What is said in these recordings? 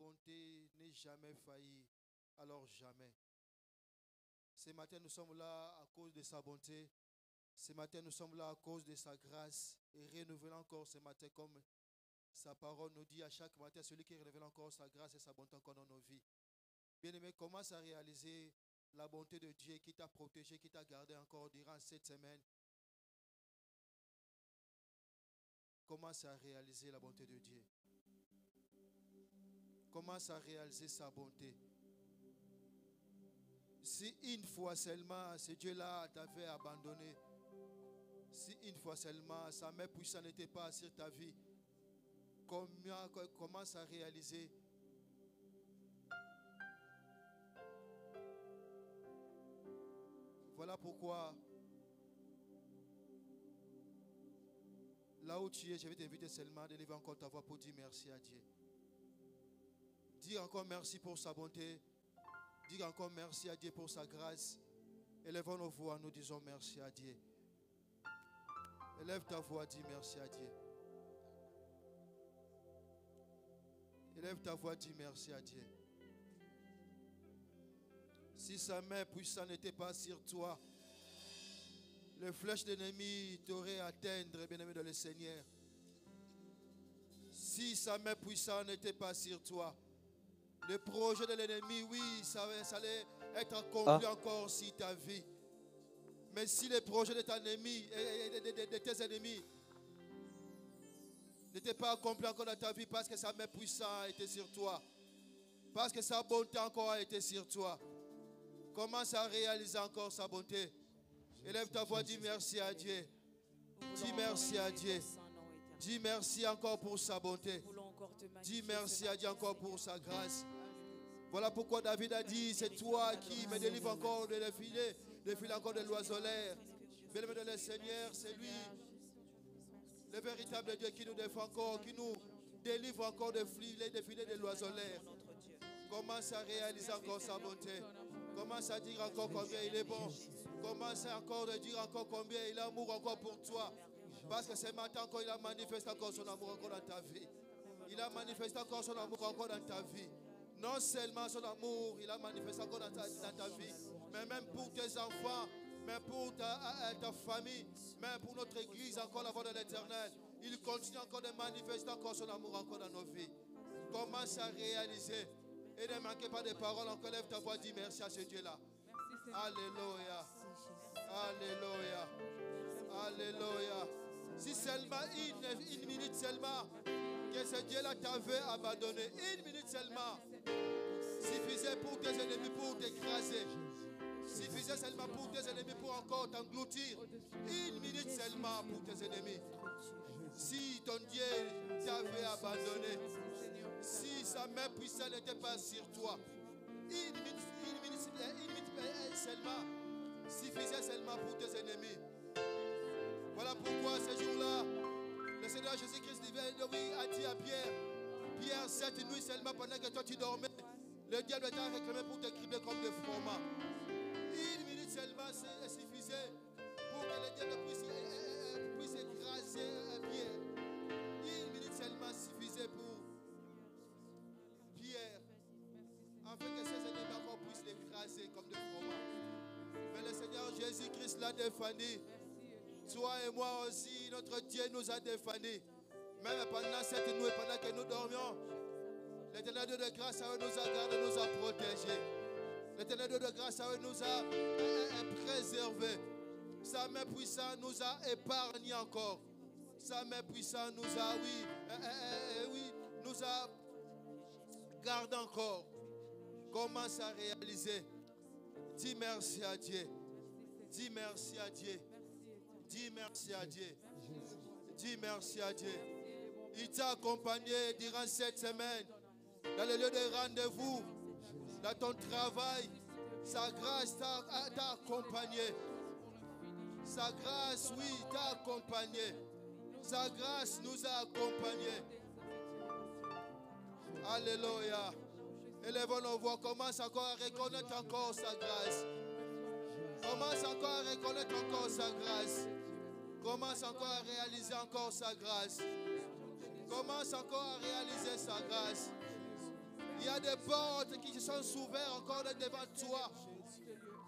bonté n'est jamais faillie, alors jamais. Ce matin, nous sommes là à cause de sa bonté. Ce matin, nous sommes là à cause de sa grâce. Et renouvelons encore ce matin, comme sa parole nous dit à chaque matin, celui qui renouvelle encore sa grâce et sa bonté encore dans nos vies. Bien-aimé, commence à réaliser la bonté de Dieu qui t'a protégé, qui t'a gardé encore durant cette semaine. Commence à réaliser la bonté de Dieu. Commence à réaliser sa bonté. Si une fois seulement ce Dieu-là t'avait abandonné, si une fois seulement sa main puissante n'était pas sur ta vie, commence à réaliser. Voilà pourquoi, là où tu es, je vais t'inviter seulement de lever encore ta voix pour dire merci à Dieu. Dis encore merci pour sa bonté. Dis encore merci à Dieu pour sa grâce. Élevons nos voix, nous disons merci à Dieu. Élève ta voix, dis merci à Dieu. Élève ta voix, dis merci à Dieu. Si sa main puissante n'était pas sur toi, les flèches de l'ennemi t'auraient atteint, bien-aimé dans le Seigneur. Si sa main puissante n'était pas sur toi, le projet de l'ennemi, oui, ça allait être accompli encore sur ta vie. Mais si le projet de ton ennemi et de tes ennemis n'était pas accompli encore dans ta vie parce que sa main puissante était sur toi, parce que sa bonté encore a été sur toi, commence à réaliser encore sa bonté. Élève ta voix, dis merci à Dieu. Dis merci à Dieu. Dis merci encore pour sa bonté. Dis merci à Dieu encore pour sa grâce. Voilà pourquoi David a dit, c'est toi qui me délivres encore de les filets encore de l'oiseleur. Bien-aimé de le Seigneur, c'est lui, le véritable Dieu qui nous défend encore, qui nous délivre encore des filets de l'oiseleur. Commence à réaliser encore sa bonté. Commence à dire encore combien il est bon. Commence encore à dire encore combien il a amour encore pour toi. Parce que ce matin encore, il a manifesté encore son amour encore dans ta vie. Il a manifesté encore son amour encore dans ta vie. Non seulement son amour, il a manifesté encore dans ta vie, mais même pour tes enfants, même pour ta famille, même pour notre église, encore la voix de l'Éternel. Il continue encore de manifester encore son amour encore dans nos vies. Commence à réaliser. Et ne manquez pas de paroles, encore lève ta voix, dis merci à ce Dieu-là. Alléluia. Alléluia. Alléluia. Si seulement une minute seulement, que ce Dieu-là t'avait abandonné, une minute seulement, suffisait pour tes ennemis, pour t'écraser. Suffisait seulement pour tes ennemis, pour encore t'engloutir. Une minute seulement pour tes ennemis. Si ton Dieu t'avait abandonné, si sa main puissante n'était pas sur toi, une minute seulement, suffisait seulement pour tes ennemis. Voilà pourquoi ce jour-là, le Seigneur Jésus-Christ a dit à Pierre, Pierre, cette nuit seulement pendant que toi tu dormais, le diable t'a réclamé pour te cribler comme des froment. Une minute seulement suffisait pour que le diable puisse écraser Pierre. Une minute seulement suffisait pour Pierre, afin que ses ennemis encore puissent l'écraser comme des froment. Mais le Seigneur Jésus-Christ l'a défendu. Toi et moi aussi, notre Dieu nous a défendus. Même pendant cette nuit, pendant que nous dormions, l'Éternel Dieu de grâce à eux nous a gardés, nous a protégés. L'Éternel Dieu de grâce à eux nous a préservés. Sa main puissante nous a épargnés encore. Sa main puissante nous a, nous a gardés encore. Commence à réaliser. Dis merci à Dieu. Dis merci à Dieu. Dis merci à Dieu. Dis merci à Dieu. Il t'a accompagné durant cette semaine, dans les lieux de rendez-vous, dans ton travail. Sa grâce t'a accompagné. Sa grâce, oui, t'a accompagné. Sa grâce nous a accompagnés. Alléluia. Élevons nos voix. Commence encore à reconnaître encore sa grâce. Commence encore à reconnaître encore sa grâce. Commence encore à réaliser encore sa grâce. Commence encore à réaliser sa grâce. Il y a des portes qui se sont ouvertes encore devant toi.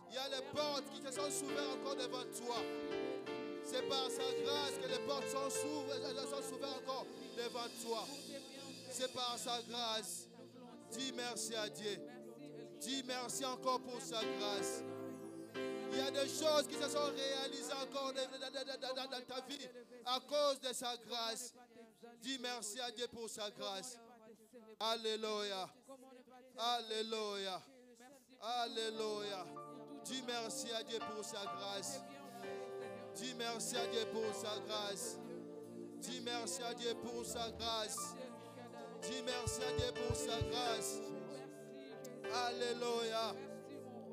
Il y a des portes qui se sont ouvertes encore devant toi. C'est par sa grâce que les portes sont ouvertes encore devant toi. C'est par sa grâce. Dis merci à Dieu. Dis merci encore pour sa grâce. Il y a des choses qui se sont réalisées encore dans ta vie à cause de sa grâce. Dis merci à Dieu pour sa grâce. Alléluia. Alléluia. Alléluia. Dis merci à Dieu pour sa grâce. Dis merci à Dieu pour sa grâce. Dis merci à Dieu pour sa grâce. Dis merci à Dieu pour sa grâce. Alléluia.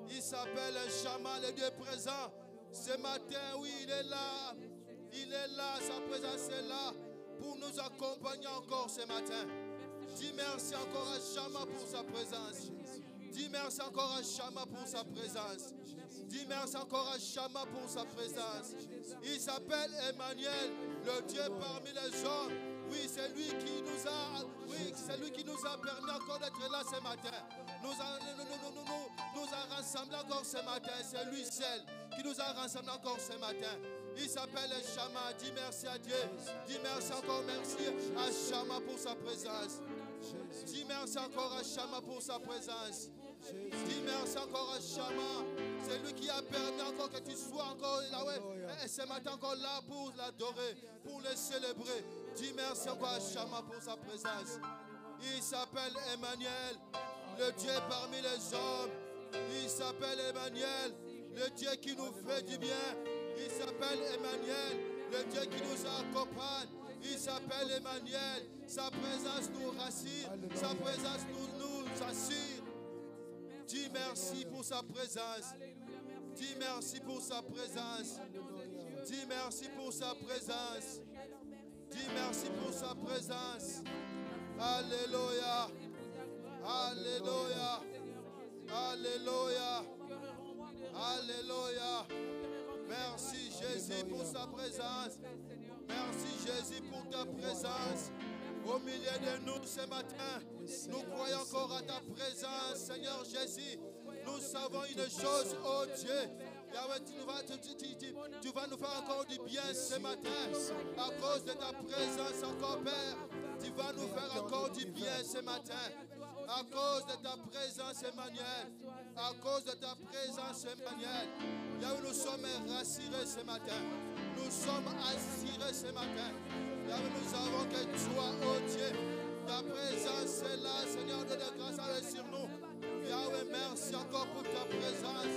Il s'appelle un Shammah, le Dieu présent. Ce matin, oui, il est là. Il est là, sa présence est là pour nous accompagner encore ce matin. Dis merci encore à Shammah pour sa présence. Dis merci encore à Shammah pour sa présence. Dis merci encore à Shammah pour sa présence. Il s'appelle Emmanuel, le Dieu parmi les hommes. Oui, c'est lui qui nous a permis encore d'être là ce matin. Nous a rassemblés encore ce matin. C'est lui seul qui nous a rassemblés encore ce matin. Il s'appelle Shammah. Dis merci à Dieu. Dis merci encore, merci à Shammah pour sa présence. Dis merci encore à Shammah pour sa présence. Dis merci encore à Shammah. C'est lui qui a permis encore que tu sois encore là, ouais. Et ce matin encore là pour l'adorer, pour le célébrer. Dis merci encore à Shammah pour sa présence. Il s'appelle Emmanuel, le Dieu parmi les hommes. Il s'appelle Emmanuel, le Dieu qui nous fait du bien. Il s'appelle Emmanuel, le Dieu qui nous accompagne. Il s'appelle Emmanuel. Sa présence nous rassure. Sa présence nous assure. Dis merci pour sa présence. Dis merci pour sa présence. Dis merci pour sa présence. Dis merci pour sa présence. Alléluia. Alléluia. Alléluia. Alléluia. Merci Jésus pour sa présence. Merci Jésus pour ta présence. Au milieu de nous ce matin, nous croyons encore à ta présence, Seigneur Jésus. Nous savons une chose, oh Dieu. Tu vas nous faire encore du bien ce matin. À cause de ta présence encore, Père. Tu vas nous faire encore du bien ce matin. À cause de ta présence, Emmanuel. À cause de ta présence, Emmanuel. Là où nous sommes rassurés ce matin. Nous sommes assurés ce matin. Là où nous savons que toi, oh Dieu, ta présence est là, Seigneur de la grâce sur nous. Yahweh, merci encore pour ta présence.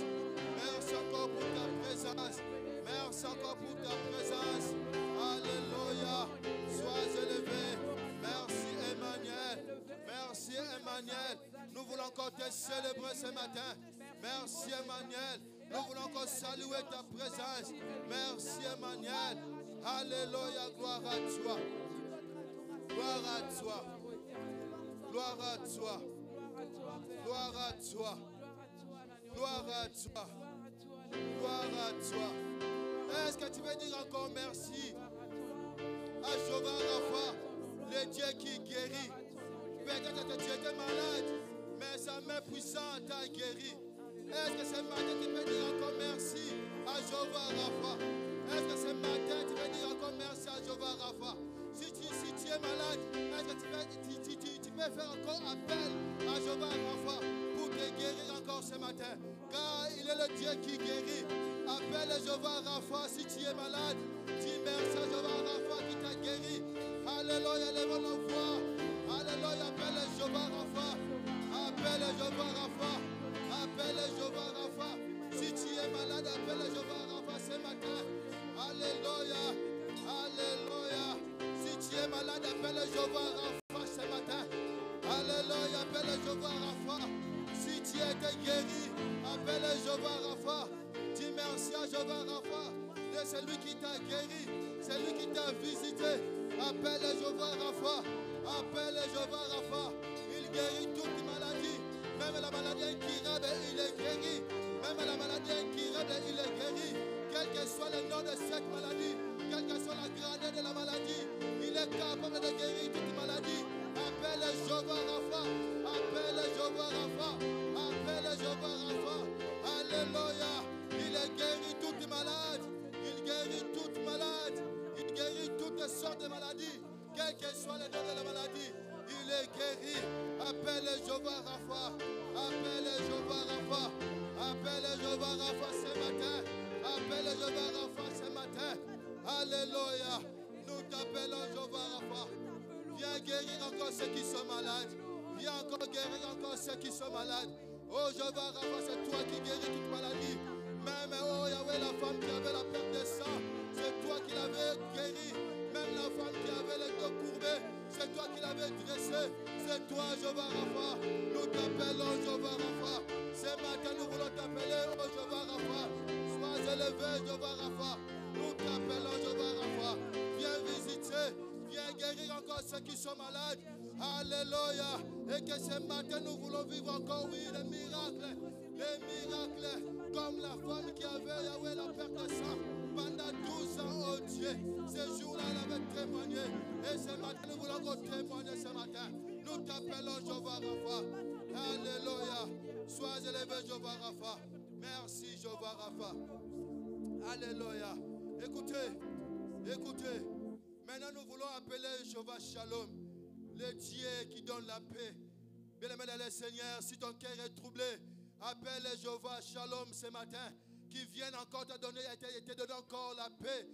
Merci encore pour ta présence. Merci encore pour ta présence. Alléluia. Sois élevé. Merci Emmanuel. Merci Emmanuel. Nous voulons encore te célébrer ce matin. Merci Emmanuel. Nous voulons encore saluer ta présence. Merci Emmanuel. Alléluia. Gloire à toi. Gloire à toi. Gloire à toi. Gloire à toi. Gloire à toi. Gloire à toi. Est-ce que tu veux dire encore merci à Jéhovah Rapha, le Dieu qui guérit? Peut-être que tu étais malade, mais sa main puissante t'a guéri. Est-ce que ce matin tu peux dire encore merci à Jéhovah Rapha? Est-ce que ce matin tu peux dire encore merci à Jéhovah Rapha? Si tu es malade, est-ce que tu peux faire encore appel à Jéhovah Rapha pour te guérir encore ce matin? Car il est le Dieu qui guérit. Appelle Jéhovah Rapha si tu es malade. Dis merci à Jéhovah Rapha qui t'a guéri. Alléluia, lève nos voix. Alléluia, appelle Jéhovah Rapha. Appelle Jéhovah Rapha. Appelle Jéhovah Rapha. Si tu es malade, appelle Jéhovah Rapha ce matin. Alléluia. Alléluia. Si tu es malade, appelle Jéhovah Rapha ce matin. Alléluia, appelle Jéhovah Rapha. Si tu as été guéri, appelle Jéhovah Rapha. Dis merci à Jéhovah Rapha. C'est lui qui t'a guéri. C'est lui qui t'a visité. Appelle Jéhovah Rapha. Appelle Jéhovah Rapha. Il guérit toute maladie. Même la maladie incurable, il est guéri. Même la maladie incurable, il est guéri. Quel que soit le nom de cette maladie, quelle que soit la grandeur de la maladie, il est capable de guérir toute maladie. Appelle Jéhovah Rapha. Appelle Jéhovah Rapha. Appelle Jéhovah Rapha. Alléluia. Il guérit toute malade. Il guérit toute malade. Il guérit toutes sortes de maladies. Quel que soit le nom de la maladie, il est guéri. Appelle Jéhovah Rapha. Appelle Jéhovah Rapha. Appelle Jéhovah Rapha ce matin. Appelle Jéhovah Rapha ce matin. Alléluia. Nous t'appelons Jéhovah Rapha. Viens guérir encore ceux qui sont malades. Viens encore guérir encore ceux qui sont malades. Oh Jéhovah Rapha, c'est toi qui guéris toute maladie. Même oh Yahweh, la femme qui avait la perte de sang, c'est toi qui l'avais guérie. Même la femme qui avait le dos courbé, c'est toi qui l'avais dressé. C'est toi Jéhovah Rapha. Nous t'appelons Jéhovah Rapha. Ce matin nous voulons t'appeler oh Jéhovah Rapha. Sois élevé Jéhovah Rapha. Nous t'appelons Jéhovah Rapha. Viens visiter. Viens guérir encore ceux qui sont malades. Alléluia. Et que ce matin nous voulons vivre encore, oui, les miracles. Les miracles. Comme la femme qui avait Yahweh la perte de sang pendant 12 ans, oh Dieu. Ce jour-là, elle avait témoigné. Et ce matin, nous voulons encore témoigner ce matin. Nous t'appelons Jéhovah Rapha. Alléluia. Sois élevé Jéhovah Rapha. Merci Jéhovah Rapha. Alléluia. Écoutez, écoutez. Maintenant, nous voulons appeler Jéhovah Shalom, le Dieu qui donne la paix. Bien-aimé dans le Seigneur, si ton cœur est troublé, appelle Jéhovah Shalom ce matin, qui vienne encore te donner, te donner encore la paix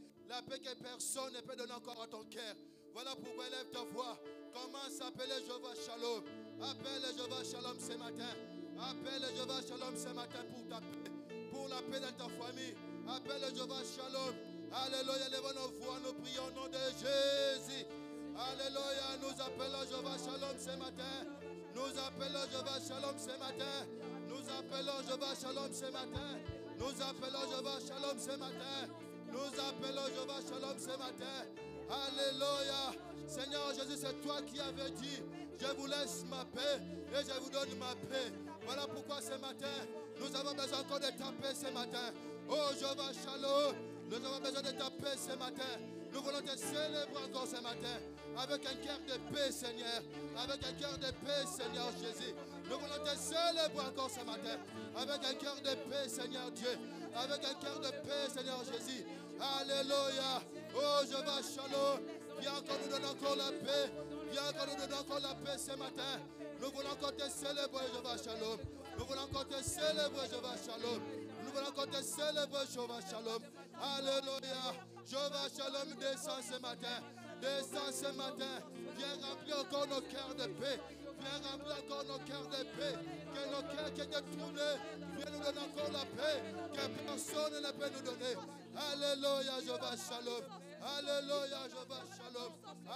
que personne ne peut donner encore à ton cœur. Voilà pourquoi élève ta voix. Commence à appeler Jéhovah Shalom. Appelle Jéhovah Shalom ce matin. Appelle Jéhovah Shalom ce matin pour ta paix, pour la paix dans ta famille. Appelle Jéhovah Shalom. Alléluia, lève nos voix, nous prions au nom de Jésus. Alléluia, nous appelons Jéhovah Shalom ce matin. Nous appelons Jéhovah Shalom ce matin. Nous appelons Jéhovah Shalom ce matin. Nous appelons Jéhovah Shalom ce matin. Nous appelons Jéhovah Shalom ce matin. Alléluia. Seigneur Jésus, c'est toi qui avais dit, je vous laisse ma paix et je vous donne ma paix. Voilà pourquoi ce matin, nous avons besoin encore de ta paix ce matin. Oh Jéhovah Shalom. Nous avons besoin de ta paix ce matin. Nous voulons te célébrer encore ce matin. Avec un cœur de paix, Seigneur. Avec un cœur de paix, Seigneur Jésus. Nous voulons te célébrer encore ce matin. Avec un cœur de paix, Seigneur Dieu. Avec un cœur de paix, Seigneur Jésus. Alléluia. Oh, Jéhovah Shalom. Viens encore nous donner encore la paix. Viens encore nous donner encore la paix ce matin. Nous voulons encore te célébrer, Jéhovah Shalom. Nous voulons encore te célébrer, Jéhovah Shalom. Nous voulons encore te célébrer, Jéhovah Shalom. Alléluia. Jéhovah Shalom, descends ce matin. Descends ce matin. Viens remplir encore nos cœurs de paix. Viens remplir encore nos cœurs de paix. Que nos cœurs qui étaient troublés, viens nous donner encore la paix. Que personne ne peut nous donner. Alléluia, Jéhovah Shalom. Alléluia, Jéhovah Shalom.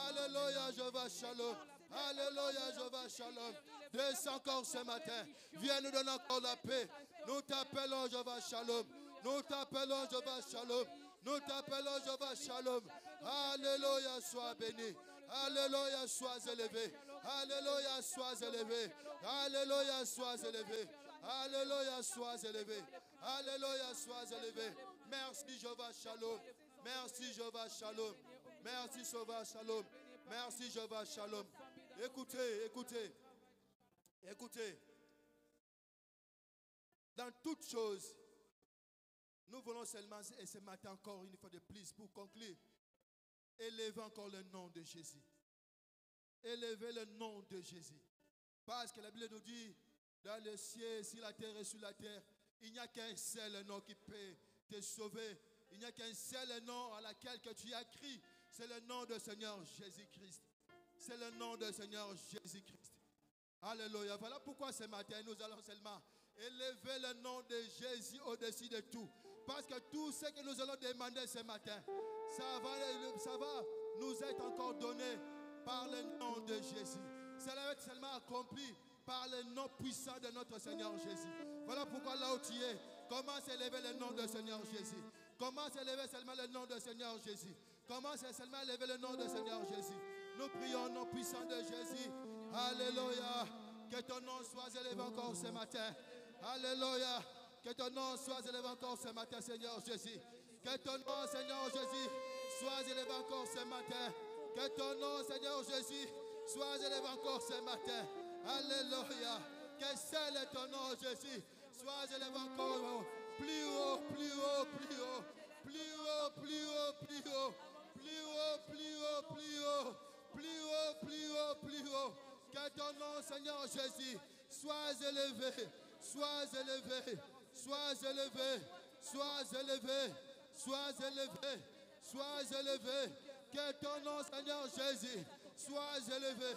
Alléluia, Jéhovah Shalom. Alléluia, Jéhovah Shalom. Descends encore ce matin. Viens nous donner encore la paix. Nous t'appelons Jéhovah Shalom. Nous t'appelons Jéhovah Shalom. Nous t'appelons Jéhovah Shalom. Alléluia, sois béni. Alléluia, sois élevé. Alléluia, sois élevé. Alléluia, sois élevé. Alléluia, sois élevé. Alléluia, sois élevé. Merci Jéhovah Shalom. Merci Jéhovah Shalom. Merci Jéhovah Shalom. Merci Jéhovah Shalom. Écoutez, écoutez. Écoutez. Dans toutes choses, nous voulons seulement, et ce matin encore une fois de plus, pour conclure, élever encore le nom de Jésus. Élever le nom de Jésus. Parce que la Bible nous dit, dans le ciel, sur la terre et sur la terre, il n'y a qu'un seul nom qui peut te sauver. Il n'y a qu'un seul nom à laquelle que tu as crié. C'est le nom du Seigneur Jésus-Christ. C'est le nom du Seigneur Jésus-Christ. Alléluia. Voilà pourquoi ce matin, nous allons seulement élever le nom de Jésus au-dessus de tout. Parce que tout ce que nous allons demander ce matin, ça va nous être encore donné par le nom de Jésus. Cela va être seulement accompli par le nom puissant de notre Seigneur Jésus. Voilà pourquoi là où tu es, commence à élever le nom du Seigneur Jésus. Commence à élever seulement le nom du Seigneur Jésus. Commence à seulement élever le nom du Seigneur Jésus. Nous prions au nom puissant de Jésus. Alléluia. Que ton nom soit élevé encore ce matin. Alléluia. Que ton nom soit élevé encore ce matin, Seigneur Jésus. Que ton nom, Seigneur Jésus, soit élevé encore ce matin. Que ton nom, Seigneur Jésus, soit élevé encore ce matin. Alléluia. Que seul est ton nom, Jésus. Sois élevé encore. Plus haut, plus haut, plus haut. Plus haut, plus haut, plus haut. Plus haut, plus haut, plus haut. Plus haut, plus haut, plus haut. Que ton nom, Seigneur Jésus, sois élevé. Sois élevé. Sois élevé. Sois élevé. Sois élevé. Sois élevé. Que ton nom, Seigneur Jésus, sois élevé.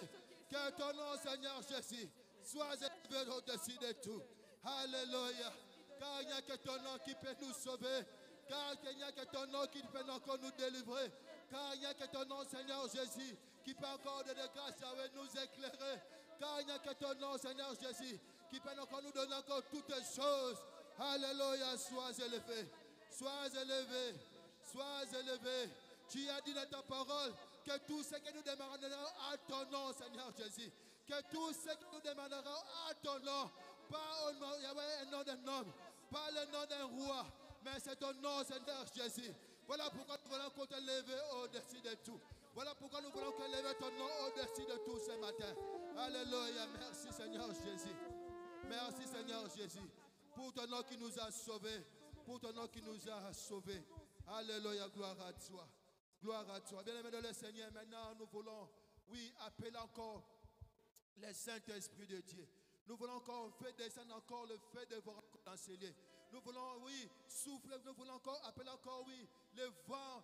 Que ton nom, Seigneur Jésus, sois élevé au-dessus de tout. Alléluia. Car il n'y a que ton nom qui peut nous sauver. Car il n'y a que ton nom qui peut encore nous délivrer. Car il n'y a que ton nom, Seigneur Jésus, qui peut encore donner grâce à nous éclairer. Car il n'y a que ton nom, Seigneur Jésus, qui peut encore nous donner encore toutes choses. Alléluia. Sois élevé. Sois élevé. Sois élevé. Tu as dit dans ta parole que tout ce que nous demanderons à ton nom, Seigneur Jésus, que tout ce que nous demanderons à ton nom, pas au nom, il y avait un nom d'un homme, pas le nom d'un roi, mais c'est ton nom, Seigneur Jésus. Voilà pourquoi nous voulons qu'on te lève au-dessus de tout. Voilà pourquoi nous voulons qu'on lève ton nom au-dessus de tout ce matin. Alléluia. Merci, Seigneur Jésus. Merci, Seigneur Jésus, pour ton nom qui nous a sauvés. Pour ton nom qui nous a sauvés. Alléluia. Gloire à toi. Gloire à toi. Bien-aimé de le Seigneur, maintenant nous voulons, oui, appeler encore le Saint-Esprit de Dieu. Nous voulons encore faire descendre encore le feu de vos cancellés. Nous voulons, oui, souffler, nous voulons encore appeler encore, oui, le vent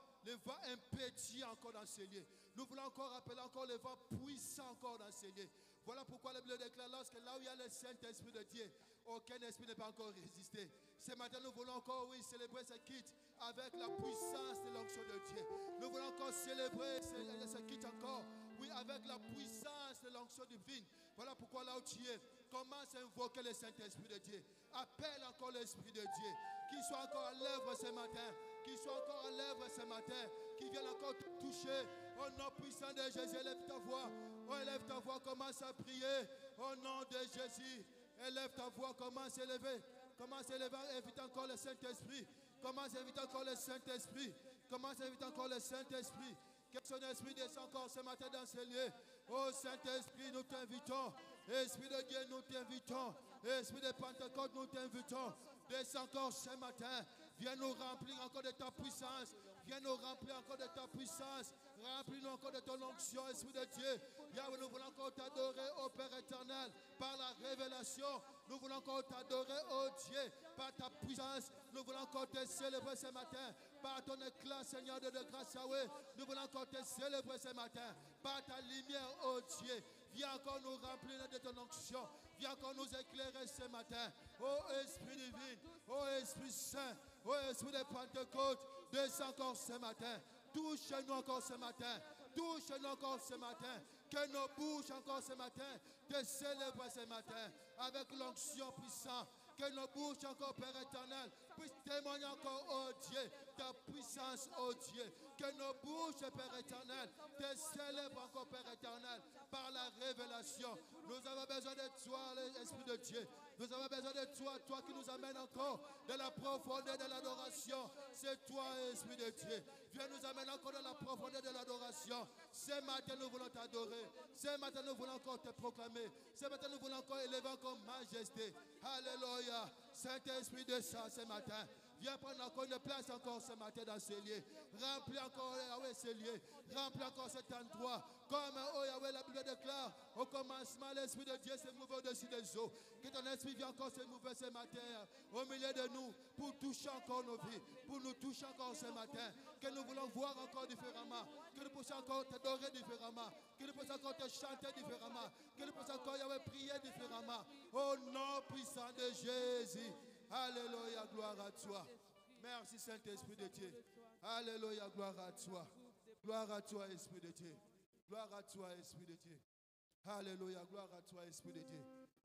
impétueux encore dans ces lieux. Nous voulons encore appeler encore le vent puissant encore dans ces lieux. Voilà pourquoi la Bible déclare lorsque là où il y a le Saint-Esprit de Dieu, aucun esprit n'est pas encore résisté. Ce matin, nous voulons encore, oui, célébrer ce kit avec la puissance de l'onction de Dieu. Nous voulons encore célébrer ce kit encore, oui, avec la puissance de l'onction divine. Voilà pourquoi là où tu es, commence à invoquer le Saint-Esprit de Dieu. Appelle encore l'Esprit de Dieu. Qu'il soit encore à l'œuvre ce matin. Qu'il soit encore à l'œuvre ce matin. Qu'il vienne encore te toucher. Au nom puissant de Jésus, élève ta voix. Oh, élève ta voix, commence à prier. Au nom de Jésus, élève ta voix, commence à élever. Commence à élever, invite encore le Saint-Esprit. Commence à inviter encore le Saint-Esprit. Commence à inviter encore le Saint-Esprit. Que son esprit descend encore ce matin dans ces lieux. Oh Saint-Esprit, nous t'invitons. Esprit de Dieu, nous t'invitons. Esprit de Pentecôte, nous t'invitons. Descends encore ce matin. Viens nous remplir encore de ta puissance. Viens nous remplir encore de ta puissance. Remplis-nous encore de ton onction, Esprit de Dieu. Yahweh, nous voulons encore t'adorer, ô Père éternel, par la révélation. Nous voulons encore t'adorer, ô Dieu, par ta puissance. Nous voulons encore te célébrer ce matin, par ton éclat, Seigneur de grâce, Yahweh. Nous voulons encore te célébrer ce matin, par ta lumière, ô Dieu. Viens encore nous remplir de ton onction. Viens encore nous éclairer ce matin. Ô Esprit divin, ô Esprit Saint, ô Esprit de Pentecôte, descends encore ce matin. Touche-nous encore ce matin. Touche-nous encore ce matin. Que nos bouches encore ce matin te célèbrent ce matin avec l'onction puissante. Que nos bouches encore, Père éternel, puissent témoigner encore, oh Dieu, ta puissance, oh Dieu. Que nos bouches, Père éternel, te célèbrent encore, Père éternel, par la révélation. Nous avons besoin de toi, l'Esprit de Dieu. Nous avons besoin de toi, toi qui nous amènes encore de la profondeur de l'adoration. C'est toi, Esprit de Dieu. Viens nous amener encore de la profondeur de l'adoration. Ce matin, nous voulons t'adorer. Ce matin, nous voulons encore te proclamer. Ce matin, nous voulons encore élever encore majesté. Alléluia. Saint-Esprit de ça ce matin. Viens prendre encore une place encore ce matin dans ces lieux. Remplis encore, Yahweh, ces lieux. Remplis encore cet endroit. Comme, oh Yahweh, la Bible déclare, au commencement, l'Esprit de Dieu s'est mouvé au-dessus des eaux. Que ton Esprit vienne encore se mouver ce matin au milieu de nous pour toucher encore nos vies. Pour nous toucher encore ce matin. Que nous voulons voir encore différemment. Que nous puissions encore t'adorer différemment. Que nous puissions encore te chanter différemment. Que nous puissions encore, Yahweh, prier différemment. Au nom puissant de Jésus. Alléluia, gloire à toi. Merci Saint-Esprit de Dieu. Alléluia, gloire à toi. Gloire à toi, Esprit de Dieu. Gloire à toi, Esprit de Dieu. Alléluia, gloire à toi, Esprit de Dieu.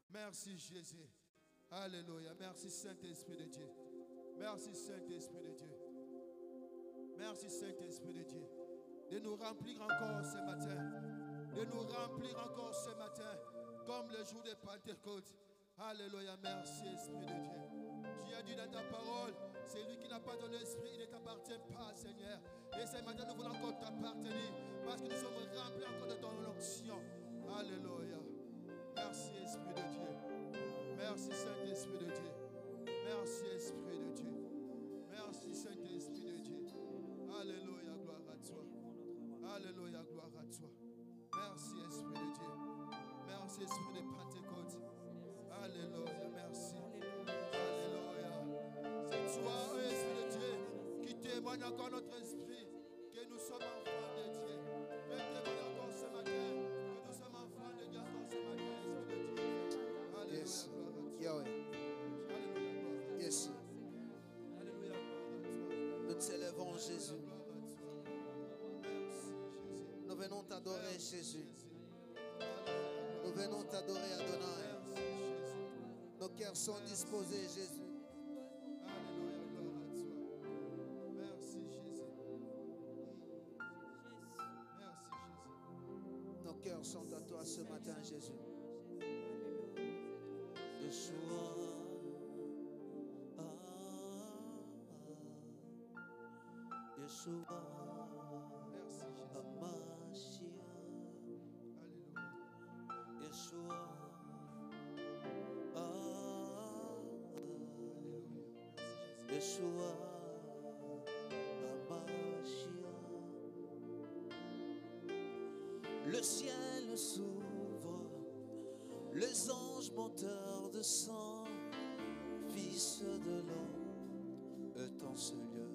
Merci Jésus. Alléluia, merci Saint-Esprit de Dieu. Merci Saint-Esprit de Dieu. Merci Saint-Esprit de Dieu. De nous remplir encore ce matin. De nous remplir encore ce matin. Comme le jour de Pentecôte. Alléluia, merci Esprit de Dieu. Tu as dit dans ta parole, c'est lui qui n'a pas ton esprit, il ne t'appartient pas, Seigneur. Et ce matin, nous voulons encore t'appartenir parce que nous sommes remplis encore de ton onction. Alléluia. Merci, Esprit de Dieu. Merci Saint-Esprit de Dieu. Merci Esprit de Dieu. Merci Saint-Esprit de Dieu. Alléluia, gloire à toi. Alléluia, gloire à toi. Merci Esprit de Dieu. Merci Esprit de Pentecôte. Alléluia, merci. Alléluia. C'est toi, Esprit de Dieu, qui témoigne encore notre esprit que nous sommes enfants de Dieu. Que témoigne encore ce matin que nous sommes enfants de Dieu encore ce matin, Esprit de Dieu. Alléluia, Yes. gloire à toi. Yahweh. Alléluia, gloire à toi. Yes. Alléluia, gloire à toi. Nous t'élèvons, Jésus. Gloire à toi. Merci, Jésus. Nous venons t'adorer, Jésus. Alléluia, Nous venons t'adorer, Adonai. merci, Jésus. Nos cœurs sont disposés, Jésus. Alléluia, gloire à toi. Merci, Jésus. Merci, Jésus. Nos cœurs sont à toi ce matin, Jésus. Yeshua, Yeshua, Merci, Jésus. Amashia, Alléluia. Yeshua, Alléluia. Merci, Jésus. Yeshua, Amashia. Le ciel s'ouvre, les anges monteurs de sang, fils de l'homme, est en ce lieu.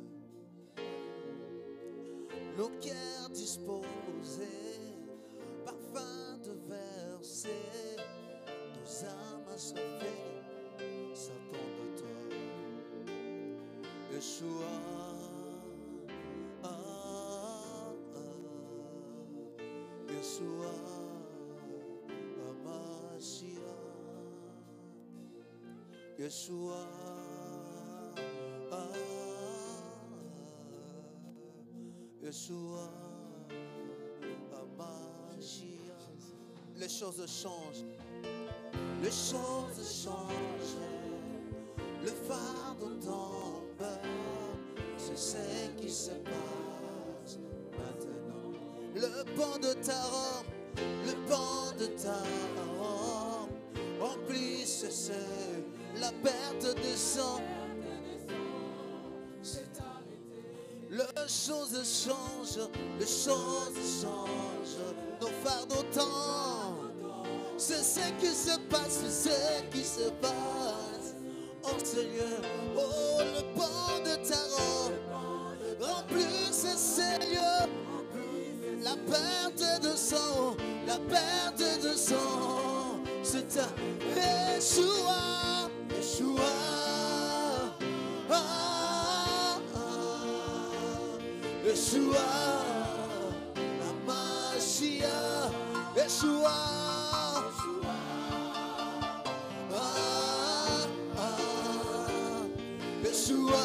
Nos cœurs disposés, parfum de verser, nos âmes assoiffées, s'attendent de toi. Yeshua, Yeshua, Amashia, Yeshua, Yeshua, Amashia. Les choses changent, les choses changent, le fardeau tombe, c'est ce qui se passe maintenant. Le pan de ta robe, le pan de ta robe, remplit ce seul, la perte de sang. Les choses changent, les choses changent, nos fardeaux tombent. C'est ce qui se passe, c'est ce qui se passe en ce lieu. Oh, le pan de ta robe remplit ce lieu. La perte de sang, la perte de sang, c'est à Yeshua, Yeshua. Yeshua, Amashia, Yeshua, Yeshua,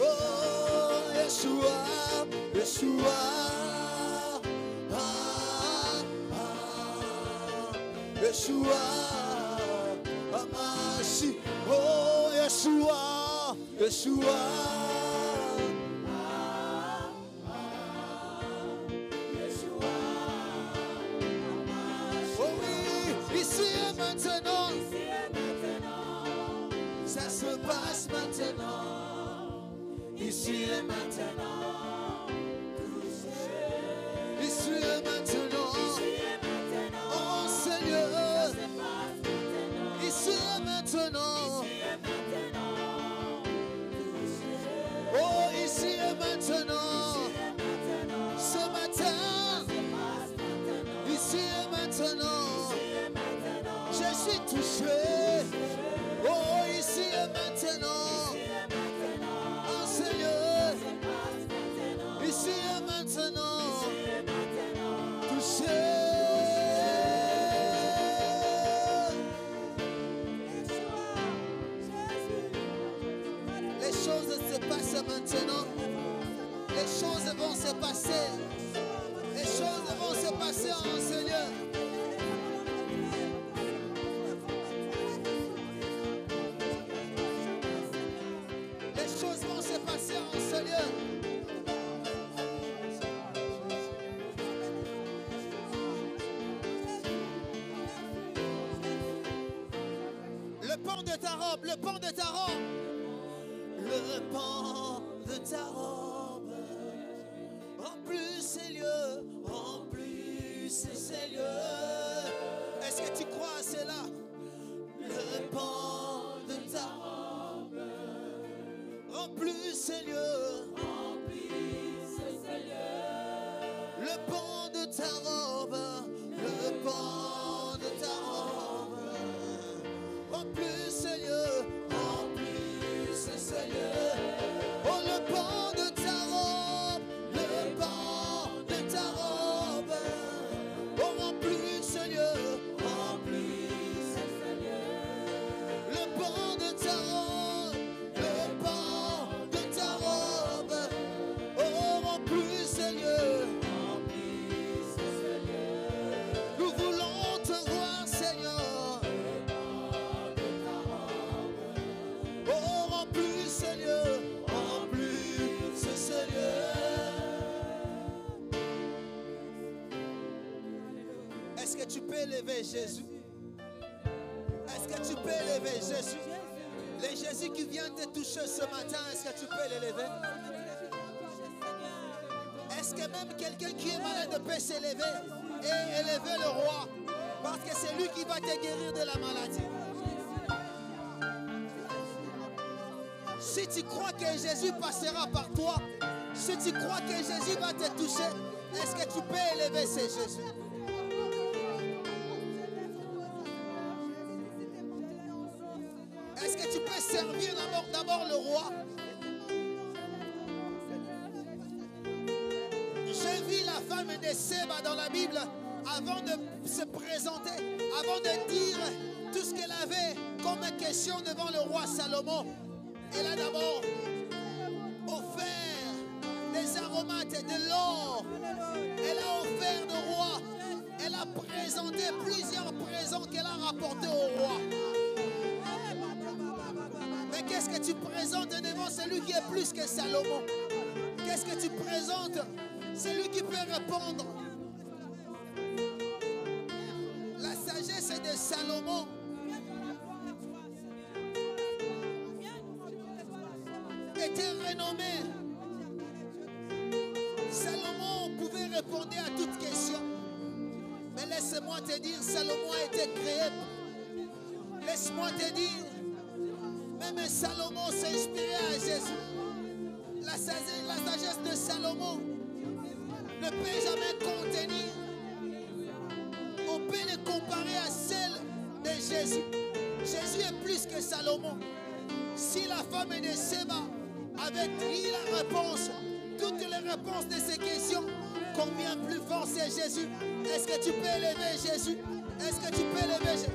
oh Yeshua, Yeshua, Yeshua, Amashi, oh Yeshua, Yeshua. Ici et maintenant, ça se passe maintenant. Ici et maintenant, ici et maintenant, oh Seigneur, ici et maintenant, oh ici et maintenant, ce matin, ici et maintenant. Je suis touché, oh ici et maintenant, oh Seigneur, ici et maintenant, touché. Les choses se passent maintenant, les choses vont se passer, les choses vont se passer en Seigneur. Passer en ce lieu. de ta robe, le pan de ta robe. Le pan de ta robe. Remplis ces lieux, remplis ces lieux. Est-ce que tu crois à cela? Le pan de ta robe. Remplis ces lieux, remplis ces lieux. Le pan de ta robe, le pan de ta robe. Remplis ces lieux, remplis ces lieux. Oh, le pan de ta robe, le pan de ta robe. Oh, remplis ces lieux, remplis ces lieux. Le pan de ta robe, le pan de ta robe. Oh, remplis ces lieux, remplis ces lieux. Nous voulons te voir, Seigneur. Oh, remplis ces lieux, remplis ces lieux. Est-ce que tu peux élever Jésus? Est-ce que tu peux élever Jésus? Le Jésus qui vient te toucher ce matin, est-ce que tu peux l'élever? Est-ce que même quelqu'un qui est malade peut s'élever et élever le roi? Parce que c'est lui qui va te guérir de la maladie. Si tu crois que Jésus passera par toi, si tu crois que Jésus va te toucher, est-ce que tu peux élever ce Jésus? Est-ce que tu peux servir d'abord le roi? J'ai vu la femme de Séba dans la Bible avant de se présenter, avant de dire tout ce qu'elle avait comme question devant le roi Salomon. Elle a d'abord offert des aromates, de l'or. Elle a offert au roi. Elle a présenté plusieurs présents qu'elle a rapportés au roi. Mais qu'est-ce que tu présentes devant celui qui est plus que Salomon? Qu'est-ce que tu présentes? Celui qui peut répondre. La sagesse de Salomon était renommée. Salomon pouvait répondre à toute question. Mais laisse-moi te dire, Salomon a été créé. Laisse-moi te dire, même Salomon s'inspirait à Jésus. La sagesse de Salomon ne peut jamais contenir. On peut le comparer à celle de Jésus. Jésus est plus que Salomon. Si la femme de Séba avait dit la réponse, toutes les réponses de ces questions, combien plus fort c'est Jésus? Est-ce que tu peux élever Jésus? Est-ce que tu peux élever Jésus?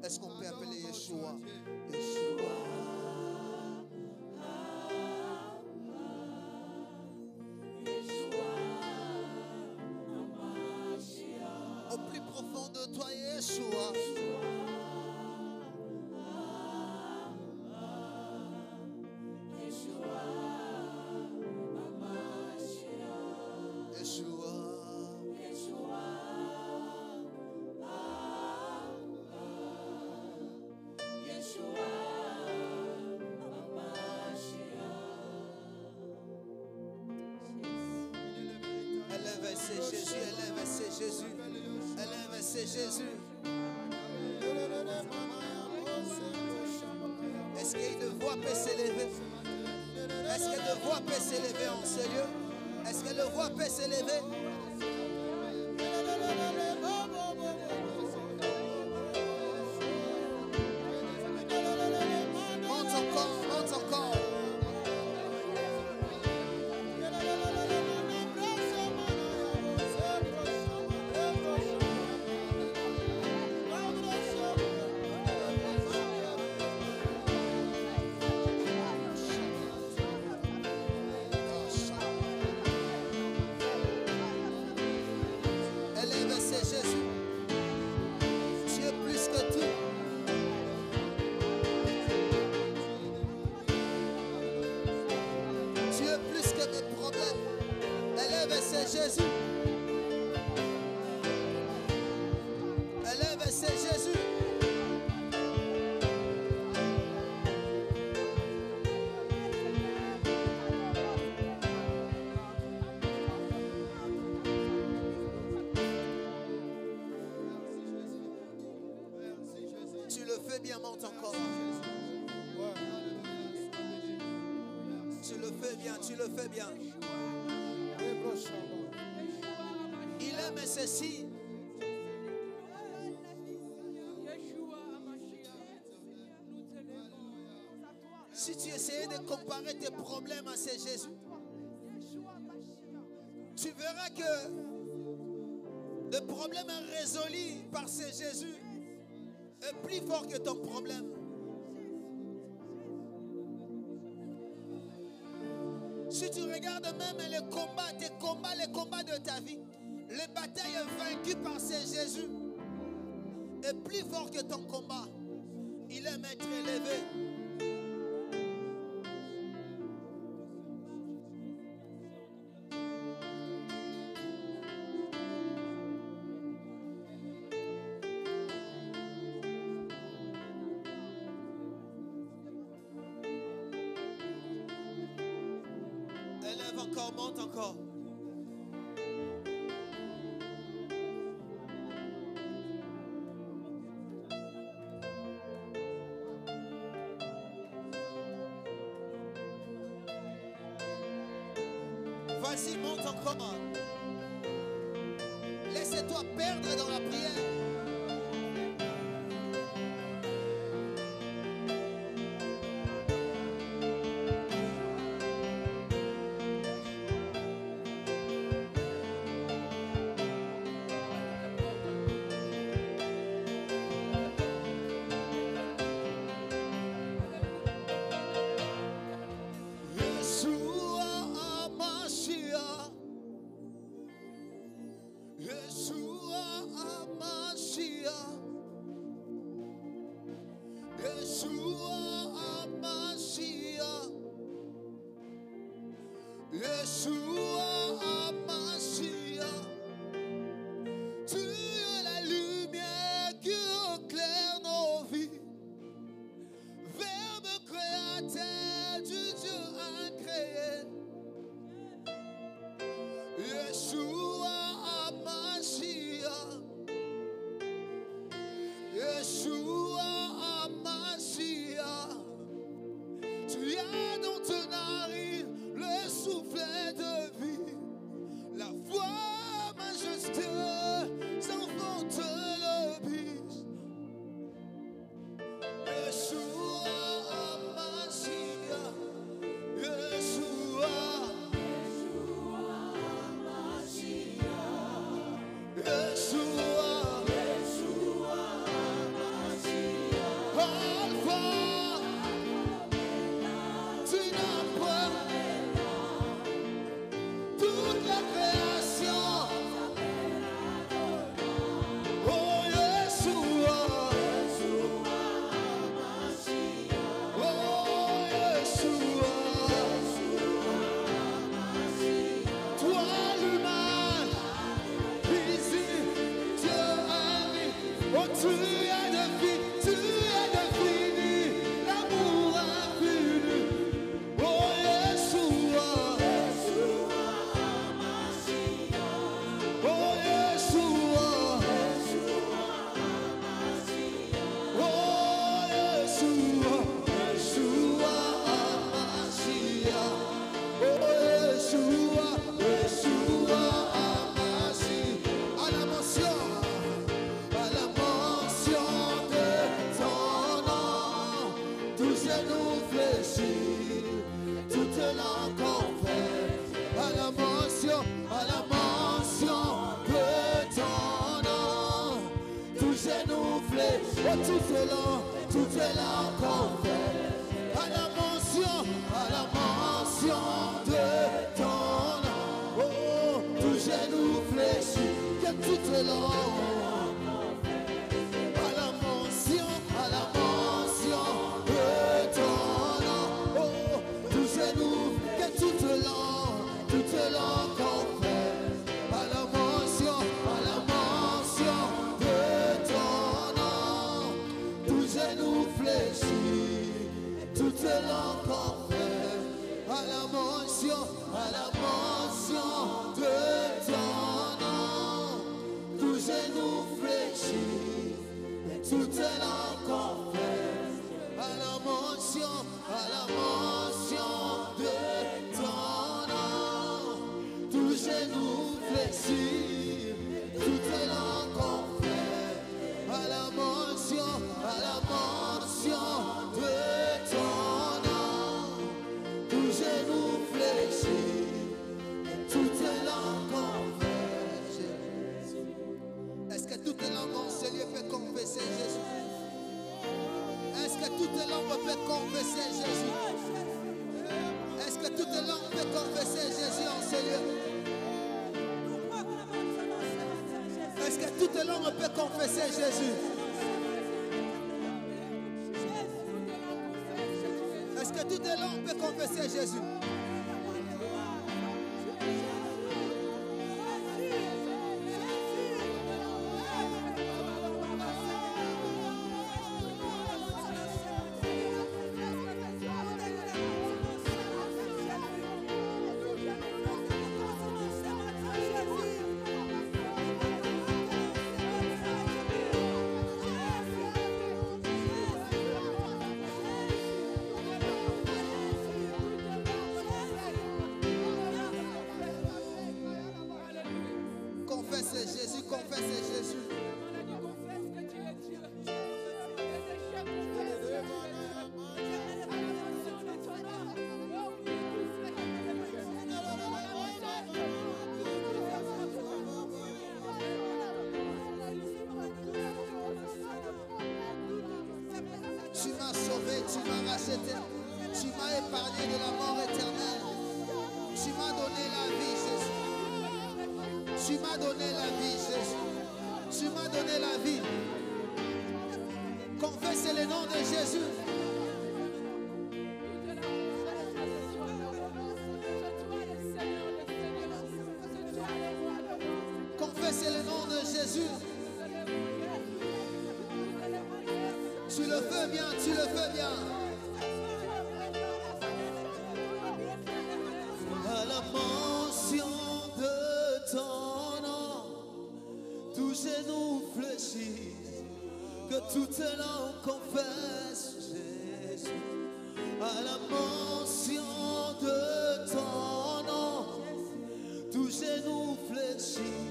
Est-ce qu'on peut appeler Yeshua? Yeshua. Au plus profond de toi, Yeshua. Yeshua. c'est Jésus, élève, c'est Jésus. Élève, c'est Jésus. Est-ce qu'une voix peut s'élever? Est-ce qu'une voix peut s'élever en ce lieu? Est-ce que le voix peut s'élever? Monte encore, monte encore. Élève, c'est Jésus. Tu es plus que tout. Tu es plus que mes problèmes. Élève, c'est Jésus. Élève, c'est Jésus. Tu le fais bien, monte encore. Tu le fais bien, tu le fais bien. Il aime ceci. Si tu essayais de comparer tes problèmes à ces Jésus, tu verras que le problème résolu par ces Jésus est plus fort que ton problème. Si tu regardes même les combats de ta vie, les batailles vaincues par ces Jésus est plus fort que ton combat. Il aime être élevé. Élève encore, monte encore. Vas-y, monte encore. Laisse-toi perdre dans la prière. Tu as dans tes narines le souffle de que toutes les langues confessent. À la mention de ton nom, oh, tout genou fléchit, que toutes les langues. À la mention de ton nom, oh, tout genou, que toutes les langues confessent. À la mention de ton nom, tout genou fléchit, toutes les langues confessent. À la mention de ton nom, tout genou fléchit, toutes les langues confessent. À la mention de ton nom, tout genou fléchit, toutes les langues confessent. À la mention de ton nom, tout genou fléchit, toutes les langues confessent. Est-ce que toutes les langues en ce lieu peuvent confesser Jésus? Est-ce que toutes les langues peuvent confesser Jésus? Est-ce que toutes les langues peuvent confesser Jésus en ce lieu? Est-ce que toutes les langues peuvent confesser Jésus? Est-ce que toutes les langues peuvent confesser Jésus? Confessez Jésus, confessez Jésus. Tu m'as sauvé, tu m'as racheté, tu m'as épargné de la mort éternelle. Tu m'as donné la vie, Jésus. Tu m'as donné la vie, Jésus. Tu m'as donné la vie. Confessez le nom de Jésus. Confessez le nom de Jésus. Tu le fais bien, tu le fais bien. À la mention de ton nom, tout genou fléchit, que toutes les langues confessent Jésus. À la mention de ton nom, tout genou fléchit,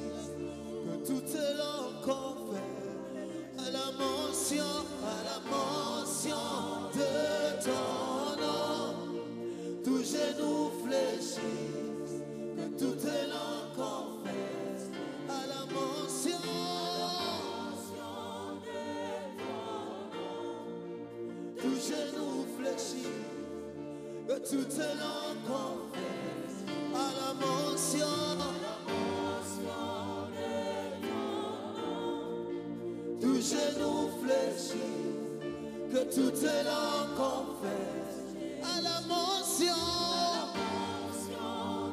que toutes les langues confessent. À la mention de ton nom, tout genou fléchit, que toutes les langues confessent. À la mention de ton nom, tout genou fléchit, que toutes les langues confessent. À la mention de ton nom, tout genou fléchit, que toutes les langues confessent. À la mention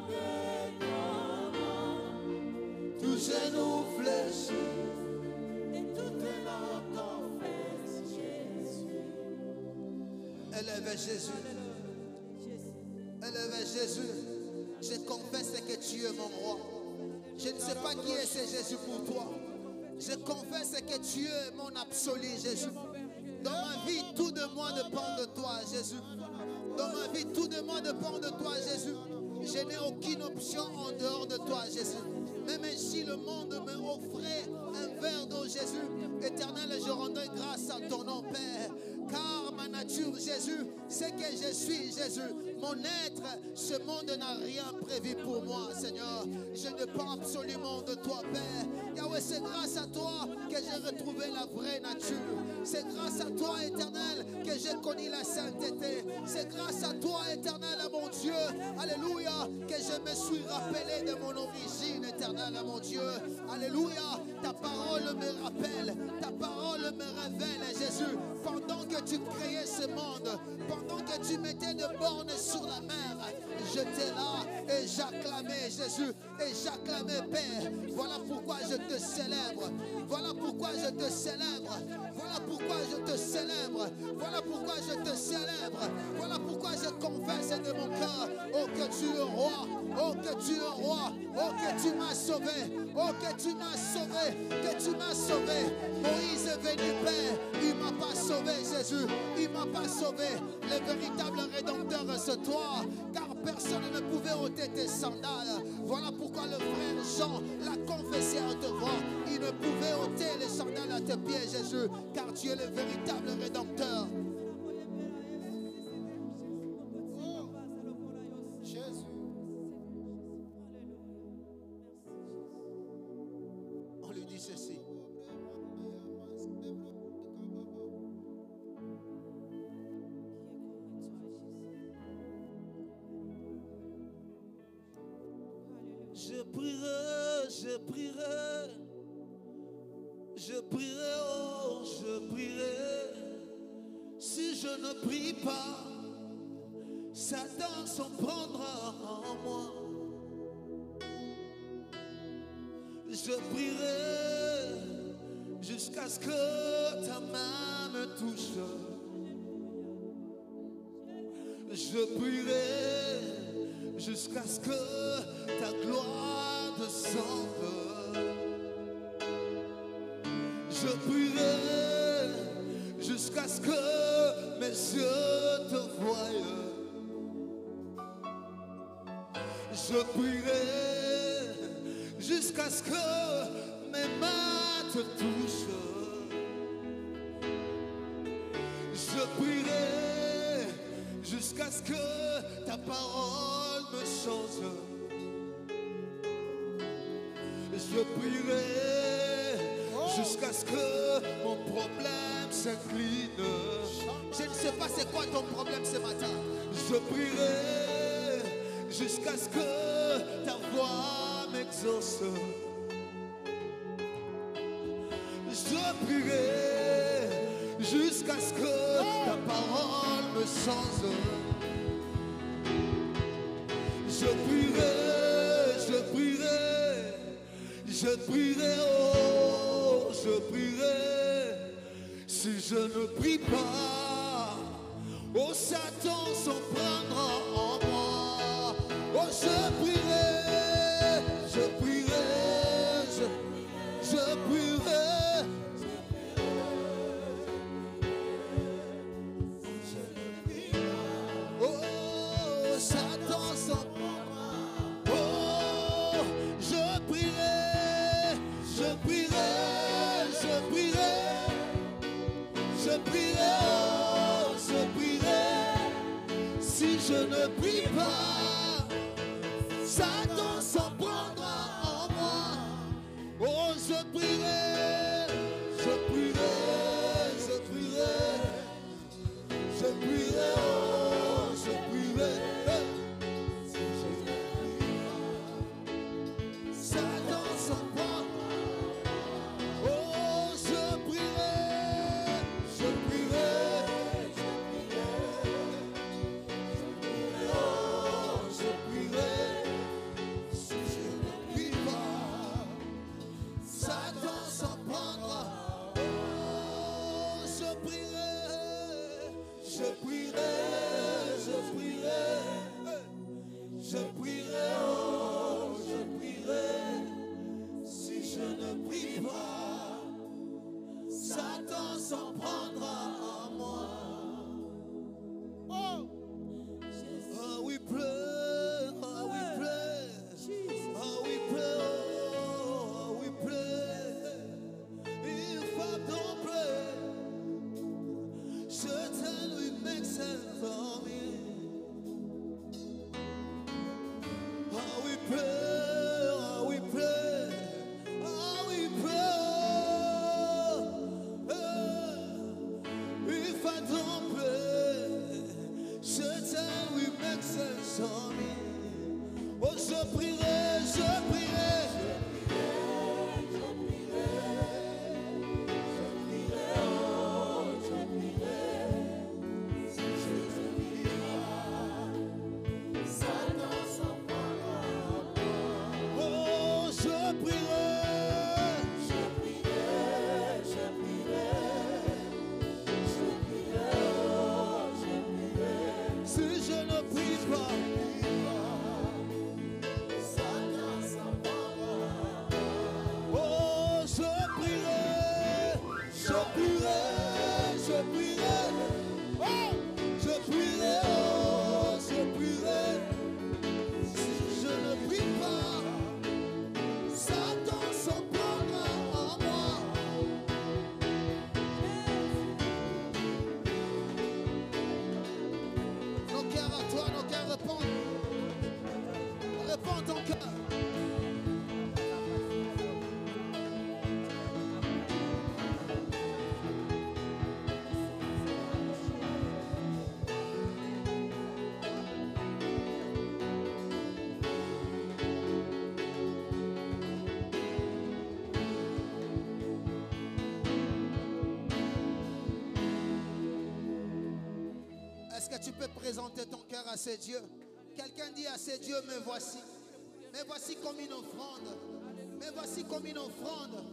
de ton nom, tout genou fléchit, et toutes les langues confessent Jésus. Élevez Jésus. Élevez Jésus. Je confesse que tu es mon roi. Je ne sais pas qui est ce Jésus pour toi. Je confesse que tu es mon absolu, Jésus. Dans ma vie, tout de moi dépend de toi, Jésus. Dans ma vie, tout de moi dépend de toi, Jésus. Je n'ai aucune option en dehors de toi, Jésus. Même si le monde me offrait un verre d'eau, Jésus, éternel, je rendrai grâce à ton nom, Père. Car ma nature, Jésus, c'est que je suis, Jésus. Mon être, ce monde n'a rien prévu pour moi, Seigneur. Je dépends absolument de toi, Père. Yahweh, et c'est grâce à toi que j'ai retrouvé la vraie nature. C'est grâce à toi, Éternel, que j'ai connu la sainteté. C'est grâce à toi, Éternel, à mon Dieu, alléluia, que je me suis rappelé de mon origine, Éternel, à mon Dieu. Alléluia, ta parole me rappelle, ta parole me révèle, Jésus. Pendant que tu créais ce monde, pendant que tu mettais de bornes sur la mer, j'étais là et j'acclamais Jésus et j'acclamais Père. Voilà pourquoi je te célèbre. Voilà pourquoi je te célèbre. Voilà pourquoi je te célèbre. Voilà pourquoi je te célèbre. Voilà pourquoi je confesse de mon cœur, oh que tu es roi, oh que tu es roi, oh que tu m'as sauvé, oh que tu m'as sauvé, que tu m'as sauvé. Moïse est venu, Père, il m'a pas sauvé, Jésus, il m'a pas sauvé. Le véritable rédempteur, c'est toi, car personne ne pouvait ôter tes sandales. Voilà pourquoi le frère Jean l'a confessé à te voir. Il ne pouvait ôter les sandales à tes pieds, Jésus, car tu es le véritable rédempteur. Jésus. On lui dit ceci. Je prierai, je prierai, je prierai, oh, je prierai. Si je ne prie pas, Satan s'en prendra en moi. Je prierai jusqu'à ce que ta main me touche. Je prierai jusqu'à ce que ta gloire descende. Je prierai jusqu'à ce que mes yeux te voient. Je prierai jusqu'à ce que mes mains te touchent. Je prierai jusqu'à ce que ta parole me change. Je prierai jusqu'à ce que mon problème s'incline. Je ne sais pas c'est quoi ton problème ce matin. Je prierai jusqu'à ce que ta voix m'exauce. Je prierai jusqu'à ce que ta parole me change. Je prierai, je prierai, je prierai, oh, je prierai. Si je ne prie pas, oh, Satan s'en prendra en moi. Oh, je prierai, je prierai, je prierai. Oh, Satan s'en prendra. Oh, je prierai, je prierai, je prierai. Je prierai, oh, je prierai. Si je ne prie pas, Satan s'en prendra en moi. Oh, je prierai, je prierai, je prierai. Je prierai, oh, je prierai. Si je ne prie pas, Satan s'en prendra. Oh, je prierai, je prierai, oh, je prierai. Si je ne prie pas, Satan s'en prendra. Oh, je prierai, je prierai, je prierai. Je prierai, oh, je prierai. Si je ne prie pas, Satan s'en prendra en moi. Oh, oh we pray, oh we pray, oh we pray, oh we pray. If I don't pray, Satan will make sense. que tu peux présenter ton cœur à ces dieux? Quelqu'un dit à ces dieux, me voici. Me voici comme une offrande. Me voici comme une offrande.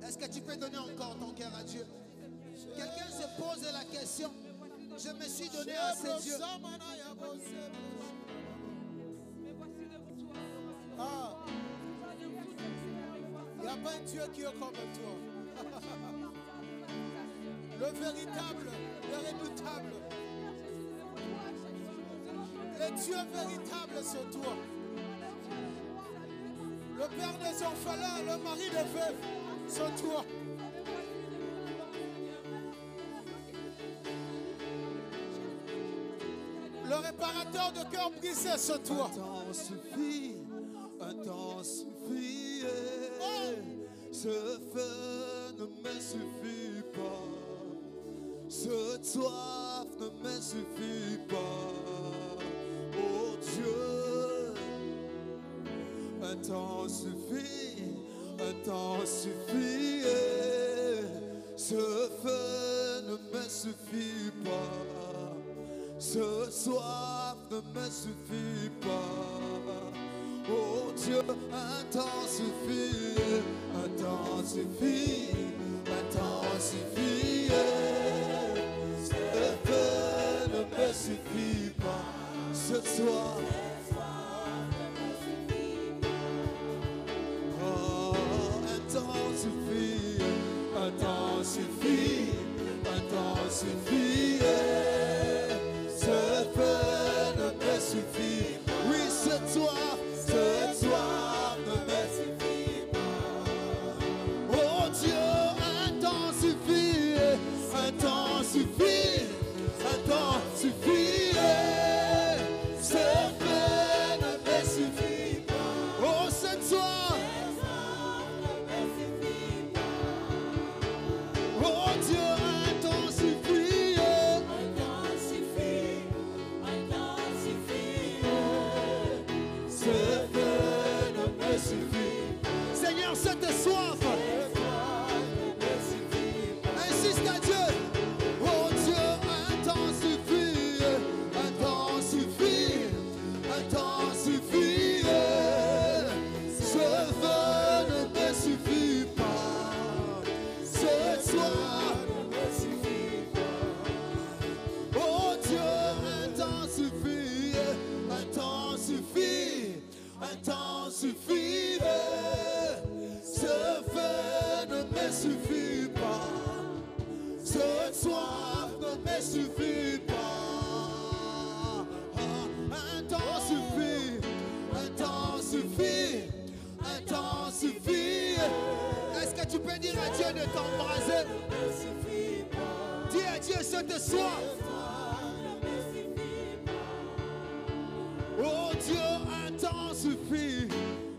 Est-ce que tu peux donner encore ton cœur à Dieu? Quelqu'un se pose la question. Je me suis donné à ces dieux. Ah, il n'y a pas un Dieu qui est comme toi. Le véritable, le redoutable. Le Dieu véritable, c'est toi. Le Père des orphelins, le mari des veuves, c'est toi. Le réparateur de cœur brisé, c'est toi. Un temps suffit, un temps suffit. Ce feu ne me suffit pas. Ce soif ne me suffit pas. Oh Dieu, un temps suffit, un temps suffit. Ce feu ne me suffit pas. Ce soif ne me suffit pas. Oh Dieu, un temps suffit, un temps suffit, un temps suffit. Ce feu ne me suffit pas. Ce soir, oh, un temps suffit, un temps suffit, un temps suffit. Ce feu ne me suffit. Oui, ce soir ne me suffit pas. Oh Dieu, un temps suffit, un temps suffit, un temps suffit. Ce feu ne me suffit pas. Oh, ce soir ne me suffit pas. Oh Dieu, un temps suffit. Seigneur, cette soif, insiste à Dieu. Oh Dieu, un temps suffit, un temps suffit, un temps suffit. Ce feu ne me suffit pas. Ce soir ne me suffit pas. Oh Dieu, un temps suffit, un temps suffit, un temps suffit. Ce feu ne me suffit pas. Ce soir ne me suffit pas. Un temps suffit, un temps suffit, un temps suffit. Est-ce que tu peux dire à Dieu de t'embraser? Dis à Dieu cette soir. Oh Dieu, un temps suffit,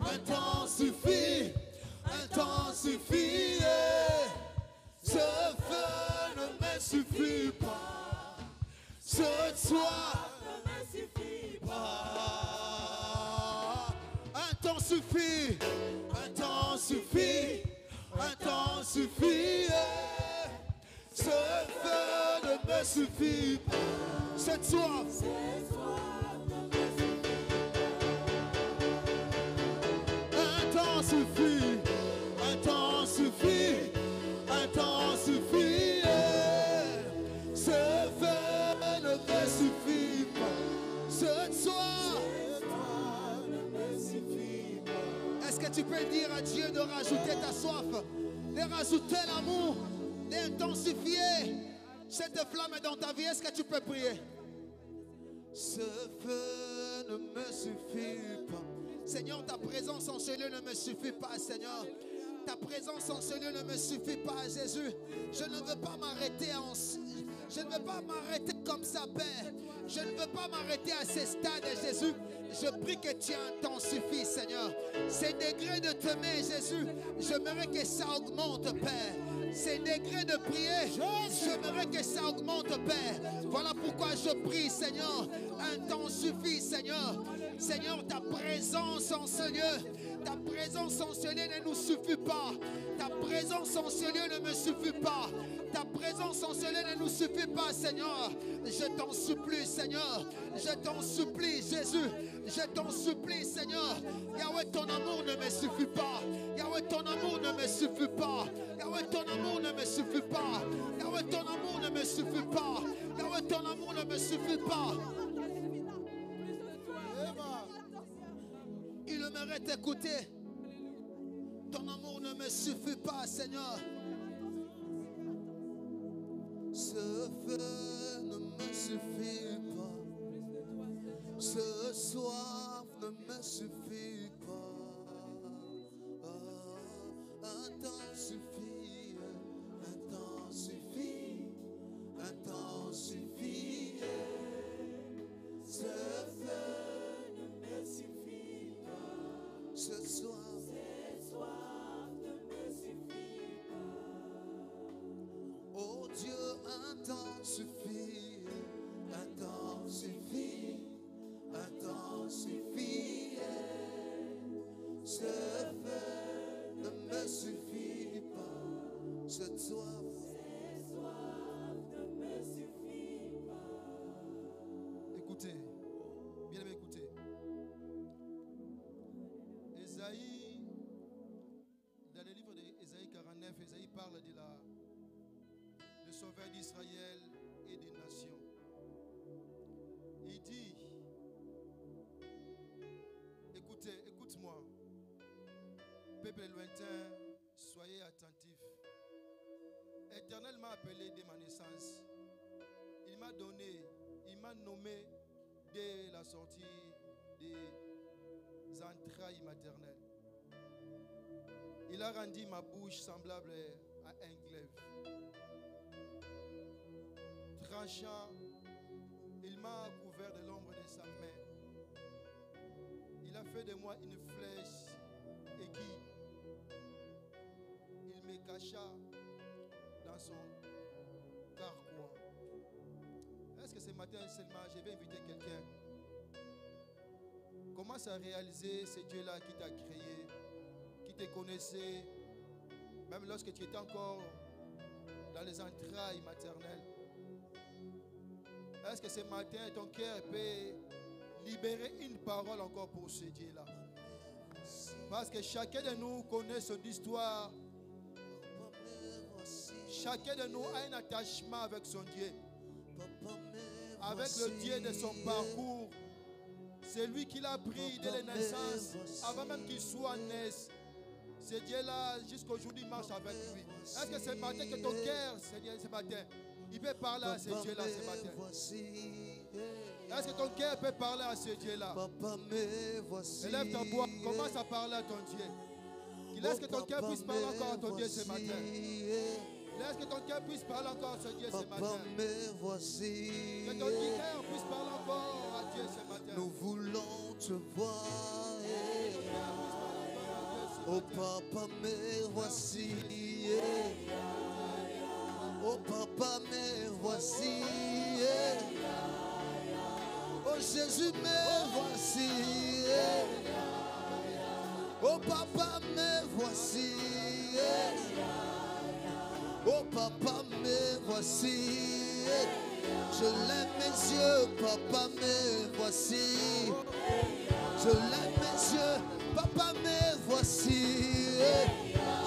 un temps suffit, un temps suffit. Ce feu ne me suffit pas. Ce soir ne me suffit pas. Un temps suffit, un temps suffit, un temps suffit. Ce feu ne me suffit pas. Cette soir. Un temps suffit, un temps suffit, un temps suffit. Ce feu ne me suffit pas. Ce soir ne me suffit pas. Est-ce que tu peux dire à Dieu de rajouter ta soif, de rajouter l'amour, d'intensifier cette flamme dans ta vie? Est-ce que tu peux prier? Ce feu ne me suffit pas. Seigneur, ta présence en ce lieu ne me suffit pas, Seigneur. Ta présence en ce lieu ne me suffit pas, Jésus. Je ne veux pas m'arrêter je ne veux pas m'arrêter comme ça, Père. Je ne veux pas m'arrêter à ces stades, Jésus. Je prie que tu intensifies, Seigneur. Ces degrés de t'aimer, Jésus, j'aimerais que ça augmente, Père. Ces degrés de prier, j'aimerais que ça augmente, Père. Voilà pourquoi je prie, Seigneur. Un temps suffit, Seigneur. Seigneur, ta présence en ce lieu, ta présence en ce lieu ne nous suffit pas. Ta présence en ce lieu ne me suffit pas. Ta présence en ce lieu ne nous suffit pas, Seigneur. Je t'en supplie, Seigneur. Je t'en supplie, Jésus. Je t'en supplie, Seigneur. Yahweh, ton amour ne me suffit pas. Yahweh, ton amour ne me suffit pas. Yahweh, ton amour ne me suffit pas. Yahweh, ton amour ne me suffit pas. Yahweh, ton amour ne me suffit pas. Il aimerait t'écouter. Ton amour ne me suffit pas, Seigneur. Ce feu ne me suffit pas. Ce soif ne me suffit pas. Un temps suffit. Un temps suffit. Un temps suffit. Ce feu ne me suffit pas. Ce soif ne me suffit pas. Oh Dieu, un temps suffit. Un temps suffit. Un temps suffit. Ce feu ne me suffit pas. Ce soif ne me suffit pas. Écoutez, bien aimé, écoutez. Ésaïe, dans le livre d'Ésaïe 49, Ésaïe parle de le sauveur d'Israël et des nations. Il dit, écoutez, écoute-moi, peuple lointain, soyez attentifs. Éternel m'a appelé dès ma naissance. Il m'a donné, il m'a nommé dès la sortie des entrailles maternelles. Il a rendu ma bouche semblable à un glaive. Tranchant, il m'a couvert de l'ombre de sa main. Il a fait de moi une flèche aiguë. Il me cacha dans son carquois. Est-ce que ce matin seulement je vais inviter quelqu'un? Commence à réaliser ce Dieu-là qui t'a créé, qui te connaissait, même lorsque tu étais encore dans les entrailles maternelles. Est-ce que ce matin ton cœur peut libérer une parole encore pour ce Dieu-là? Parce que chacun de nous connaît son histoire. Chacun de nous a un attachement avec son Dieu, avec le Dieu de son parcours. C'est lui qui l'a pris dès la naissance, avant même qu'il soit né. Ce Dieu-là, jusqu'aujourd'hui, marche avec lui. Est-ce que ce matin que ton cœur, Seigneur, ce matin, il peut parler à ce Dieu-là ce matin? Est-ce que ton cœur peut parler à ce Dieu-là? Élève ta voix, commence à parler à ton Dieu. Laisse que ton cœur puisse parler encore à ton Dieu ce matin. Laisse que ton cœur puisse parler encore à ce Dieu ce matin. Que ton cœur puisse parler encore à Dieu ce matin. Nous voulons te voir. Oh papa, me voici. Oh papa, me voici. Oh Jésus, me voici. Oh papa, me voici. Oh papa, me voici. Je lève mes yeux, papa, me voici. Je lève mes yeux, papa, me voici.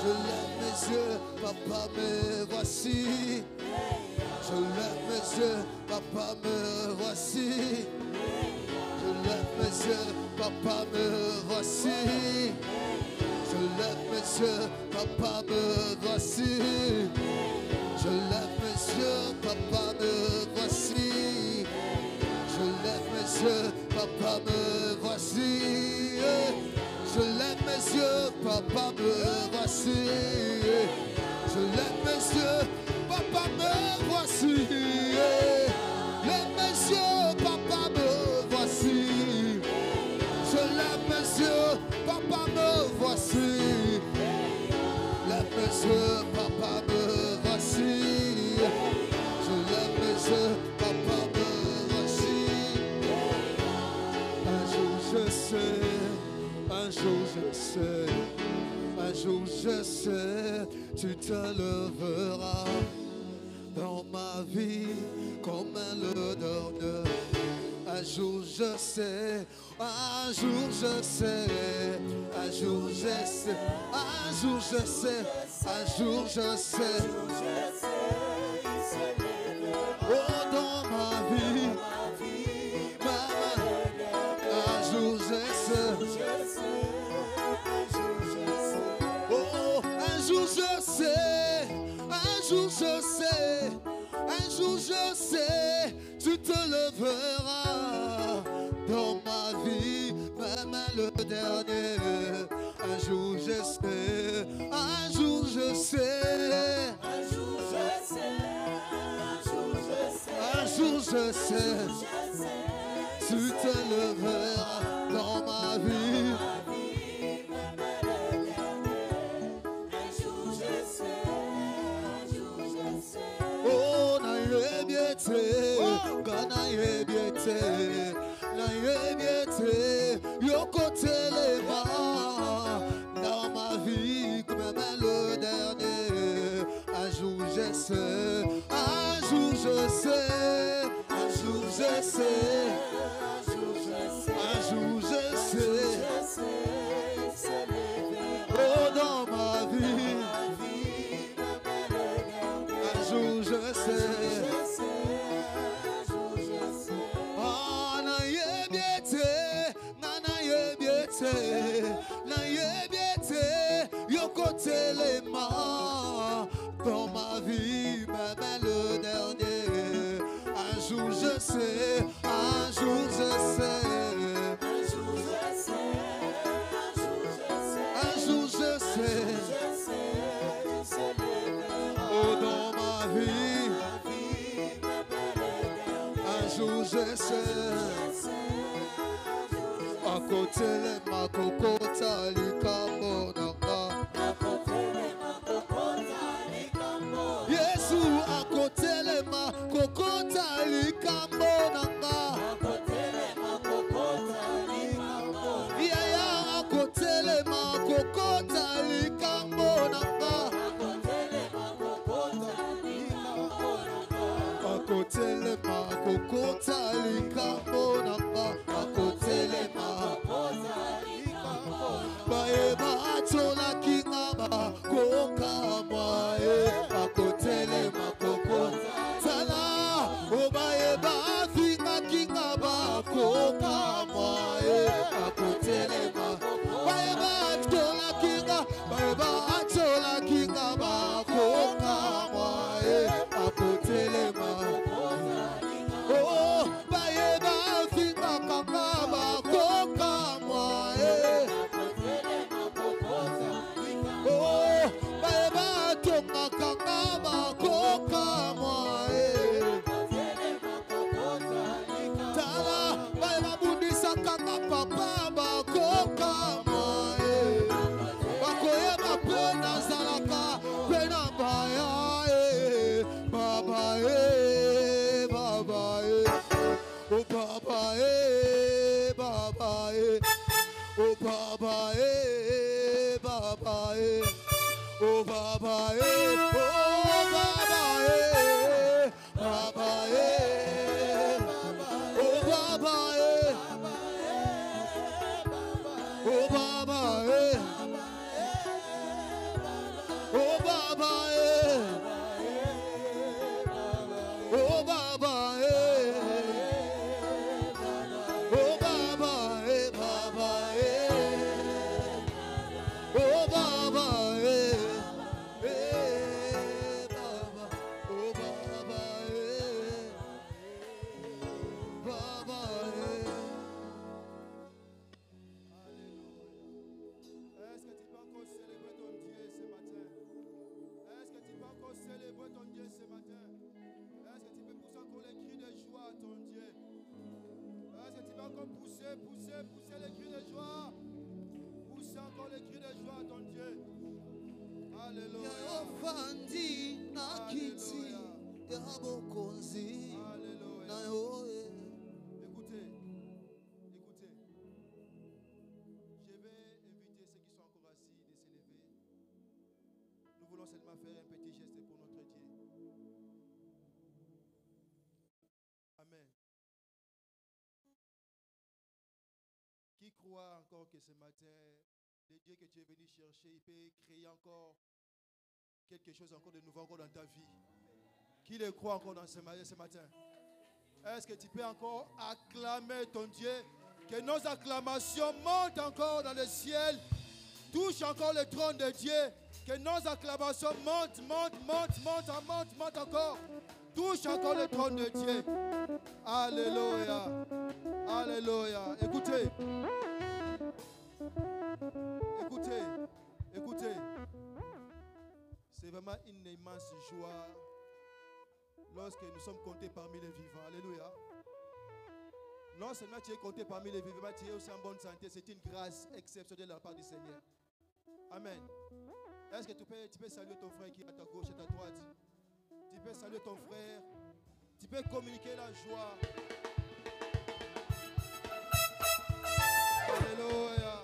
Je lève mes yeux, papa, me voici. Je lève mes yeux, papa, me voici. Je lève mes yeux, papa, me voici. Je lève mes yeux, papa, me voici. Je lève mes yeux, papa, me voici. Je lève mes yeux, papa, me voici. Je lève mes yeux, papa, me voici. Je lève mes yeux, papa, me voici. Lève mes yeux, papa, me voici. Je lève mes yeux, papa, me voici. Lève mes yeux, papa, me voici. Je lève mes yeux, papa, me voici. Un jour je sais, un jour je sais, un jour je sais, tu te lèveras dans ma vie comme le dernier. Un jour je sais, un jour je sais, un jour je sais, un jour je sais, un jour je sais. Oh, dans ma vie, un jour je sais. Oh, un jour je sais, un jour je sais, un jour je sais, tu te lèveras dans ma vie, même le dernier. Un jour je sais, un jour je sais, un jour je sais, un jour je sais, tu te lèveras dans ma vie. Oh, na yebiete, gana yebiete, na yebiete, yoko telema, dans ma vie comme même le dernier. Un jour je sais, un jour je sais, un jour je sais, un jour je sais, oh, dans ma vie. Je sais, ah, na yebiete, na yebiete, na yebiete, yoko telema, dans ma vie, même le dernier. Un jour je sais, un jour je sais, un jour je sais, oh, dans ma vie, un jour je sais, à côté les ma kokota likambo nanga, Yesu à côté les ma kokota likambo nanga, Yaya à côté les ma kokota likambo nanga. Côté les mains, kokota likambo nanga, à côté les mains, baeba atola kingaba, koka mae, à côté les mains, kokota tala, o baeba finga kingaba, koka mae, à côté les mains, baeba atola kinga, baeba atola kingaba, koka mae, à côté les mains. Oh, baeba finga kangaba koka mwae. Oh, baeba tonga kangaba koka mwae. Tala baeba bundisa kanga papa koka mwae. Bakoye bapena zalaka pena baya baba oh Baba, Baba, oh Baba, Baba, oh Baba, oh Baba, Baba, oh Baba, oh Baba, oh Baba, oh Baba. Poussez les cris de joie. Poussez encore les cris de joie à ton Dieu. Alléluia. Alléluia. Écoutez. allons seulement faire un petit geste pour notre Dieu. Amen. Qui croit encore que ce matin, le Dieu que tu es venu chercher, il peut créer encore quelque chose encore de nouveau encore dans ta vie? Qui le croit encore dans ce matin? Est-ce que tu peux encore acclamer ton Dieu? Que nos acclamations montent encore dans le ciel, touchent encore le trône de Dieu. Que nos acclamations montent encore. Touchent encore le trône de Dieu. Alléluia. Alléluia. Écoutez. C'est vraiment une immense joie lorsque nous sommes comptés parmi les vivants. Alléluia. Non seulement tu es compté parmi les vivants, tu es aussi en bonne santé. C'est une grâce exceptionnelle de la part du Seigneur. Amen. Est-ce que tu peux saluer ton frère qui est à ta gauche et à ta droite? Tu peux saluer ton frère. Tu peux communiquer la joie. Alléluia.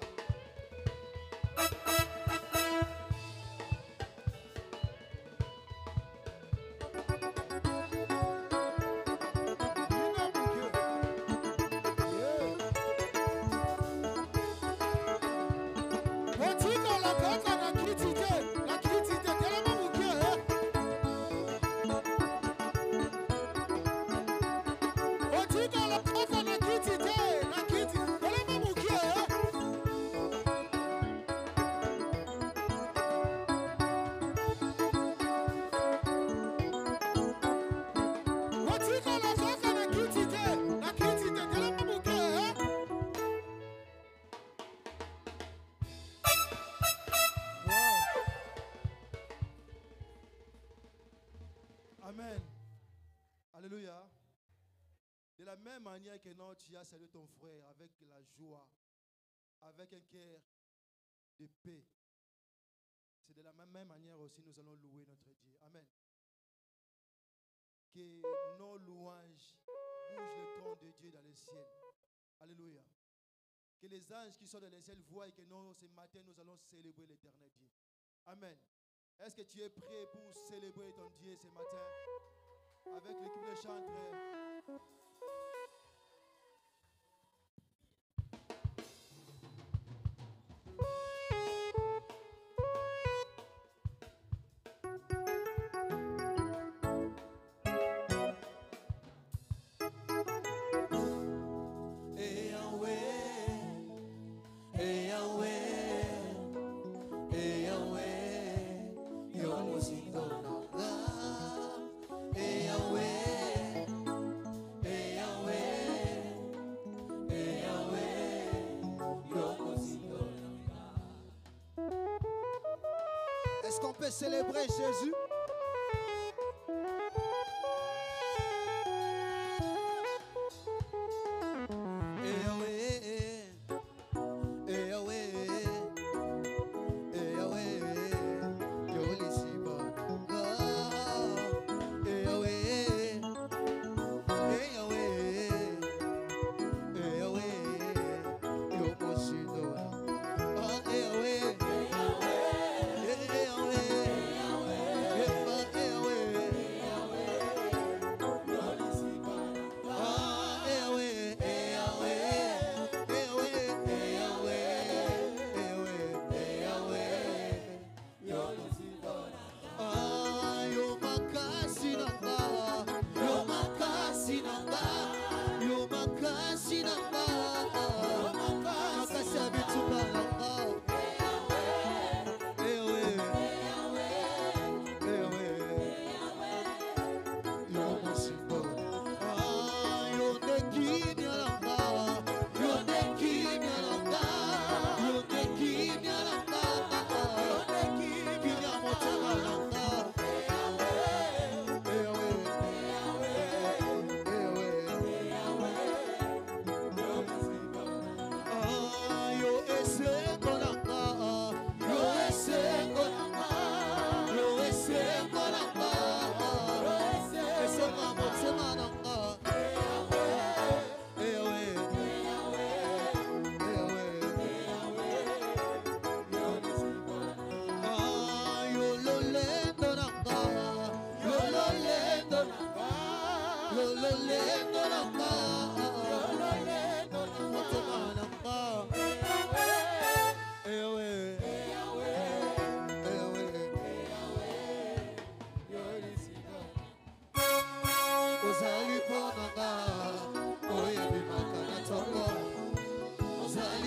Amen. Alléluia. De la même manière que non, tu as salué ton frère avec la joie, avec un cœur de paix. C'est de la même manière aussi nous allons louer notre Dieu. Amen. Que nos louanges bougent le trône de Dieu dans le ciel. Alléluia. Que les anges qui sont dans le ciel voient que nous, ce matin, nous allons célébrer l'éternel Dieu. Amen. Est-ce que tu es prêt pour célébrer ton Dieu ce matin avec l'équipe de chantres? Est-ce qu'on peut célébrer Jésus? Yeah.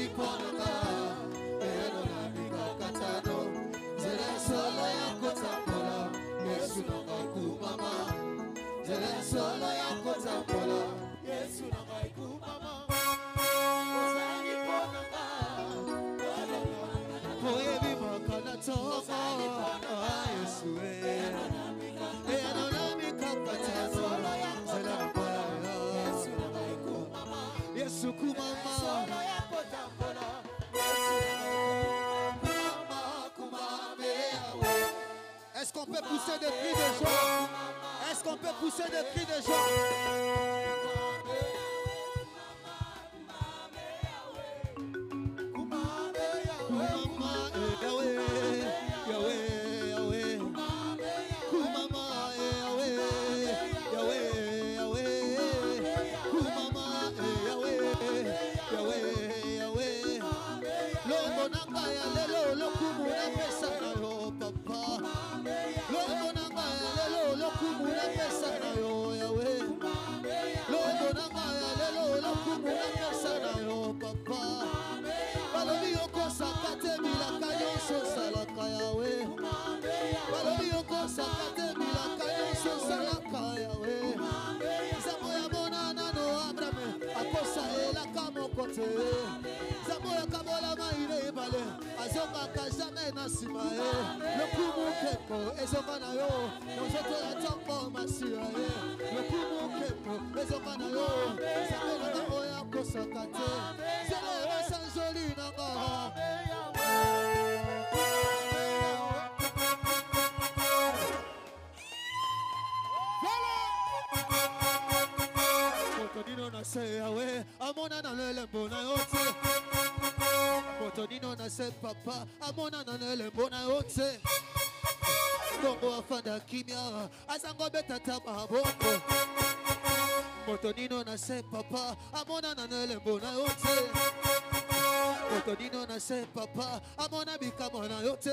liponanga eno na mikakatano zela solo yako tambola Yesu nanga kumama zela solo yako tambola Yesu nanga kumama ozali ponanga oyebi makana toka Yesu eno na mikakatano zela Yesu kumama Est-ce qu'on peut pousser des cris de joie? Est-ce qu'on peut pousser des cris de joie? Zamoya kabola maile bale azonga kazame na simae lokumu keko ezonga na yo nozoto ya tambo masia lokumu keko ezonga na yo zamela na oya kosakate zelo masanjoli nanga Motonino na se yawe amona na lembo na yote Motonino na se papa amona na lembo na yote Bongo afanda kimya azango betata mabongo Motonino na se papa amona na lembo na yote Motonino na se papa amona bikamo na yote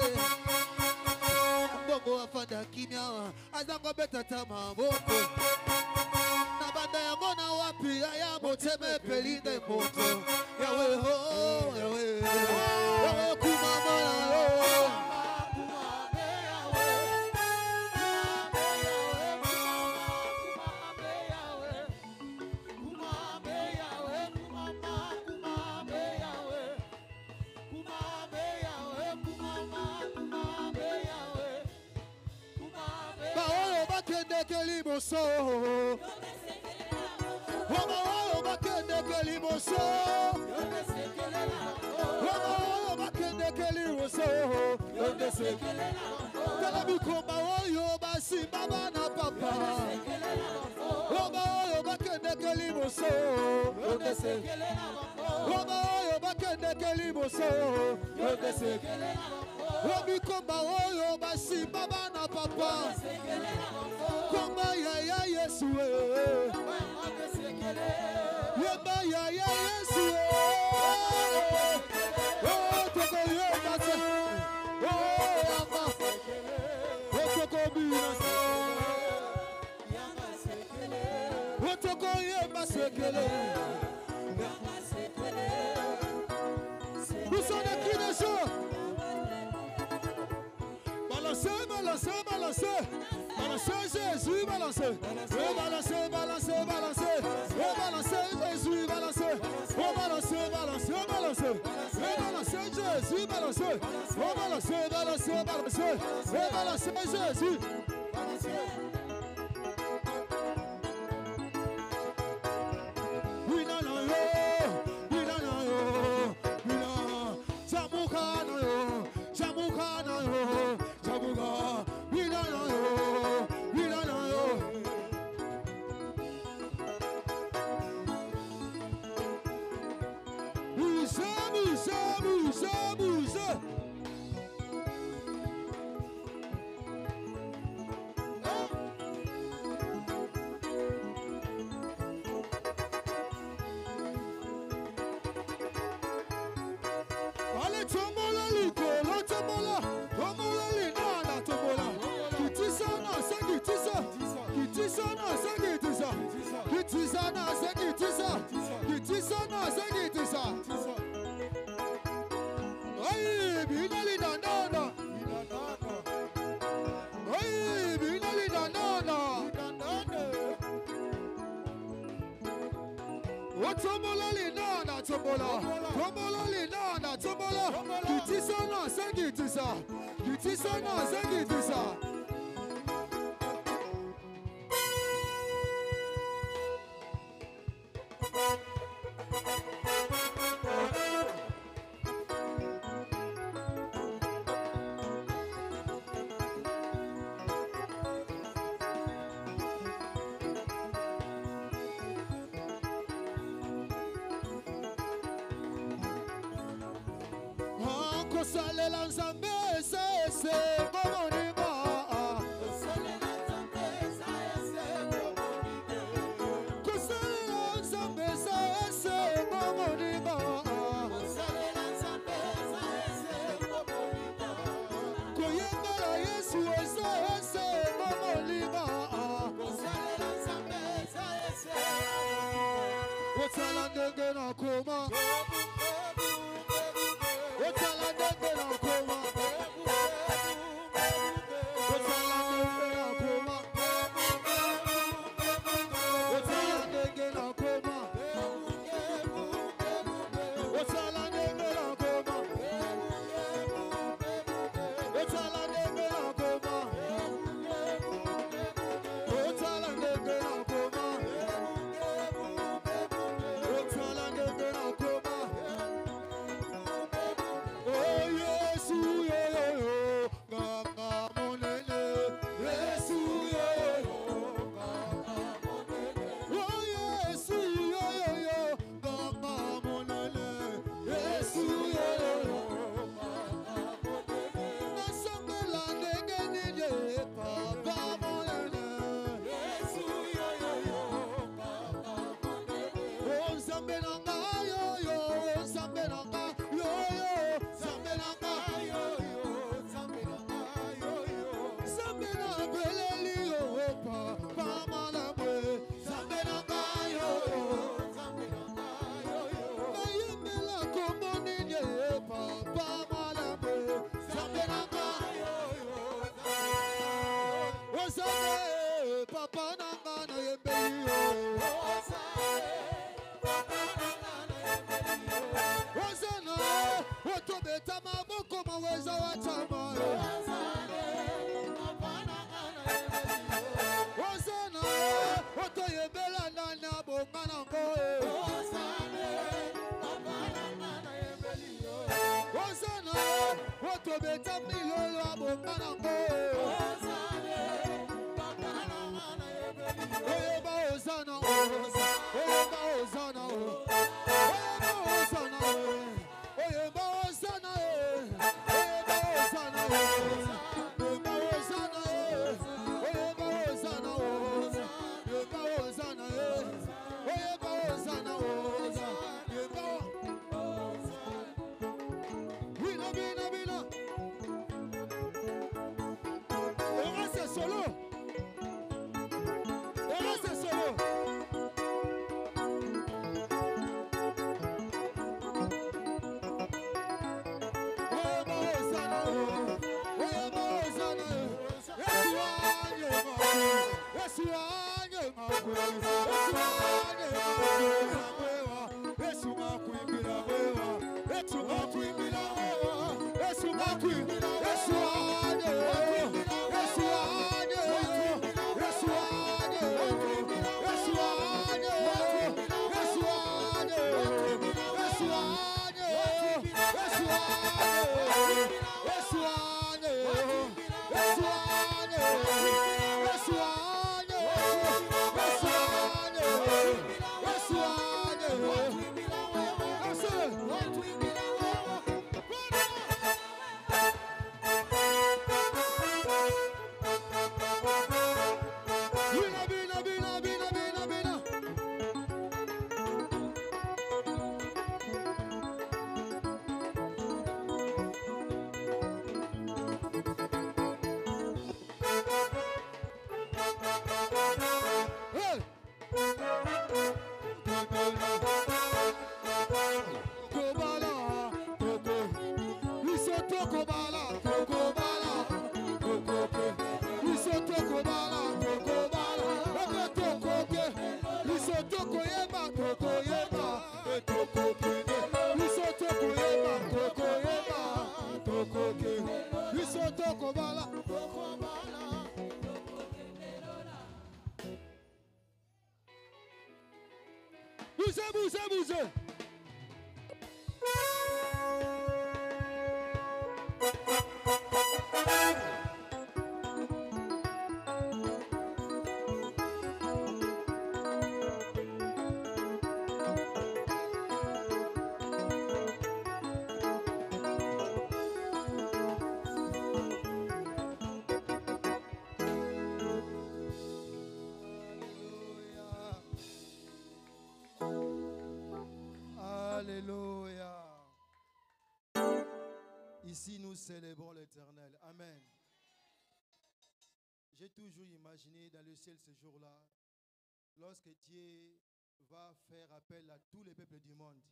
Bongo afanda kimya azango betata mabongo Banda ya mona wapi ya moteme pelinde moto Yawe ho yawe yawe kumama yawe Baoyo bakende kelimoso Wama bakende kelimoso Wama bakende kelimoso Tala bikomba oyo basi baba na papa Wama bakende kelimoso Wama bakende kelimoso Wabikomba oyo basi baba na papa Komba ya Yesu Yemba ya Yesu Oh toko yemba se Oh yamba Oh toko bina Oh toko yemba sekele Nous sommes des cris de joie Balancez, balancez, balancez Balancez Jésus, balancez Balancez, balancez, balancez Balancez Jésus, balancez Balancez, balancez, balancez Balancez Jésus, balancez Balancez, balancez, balancez Balancez Jésus Oui, non, non, oui, non, non, oui, non Jamuka, non, Jamuka, non Jamuka, oui, non, non, oui, non, non Bougez, bougez, bougez, bougez Allez, tombola, likolo, tombola Tombola, linana, tombola Kitisa, na, se kitisa Kitisa, na, se kitisa Kitisa, na, se kitisa Kitisa, na, se kitisa Tombola linana tombola. Tombola linana tombola. Kitisana sangitisa. Kitisana sangitisa. Salela nzambe ese komonima. Salela nzambe ese komonima. Salela nzambe ese komonima. Salela nzambe ese komonima. Koyembala Yesu ese komonima. Salela nzambe ese. Otala ndenge na koma. Toko yeba Bougez, bougez, bougez. Alléluia. Ici, nous célébrons l'Éternel. Amen. J'ai toujours imaginé dans le ciel ce jour-là, lorsque Dieu va faire appel à tous les peuples du monde,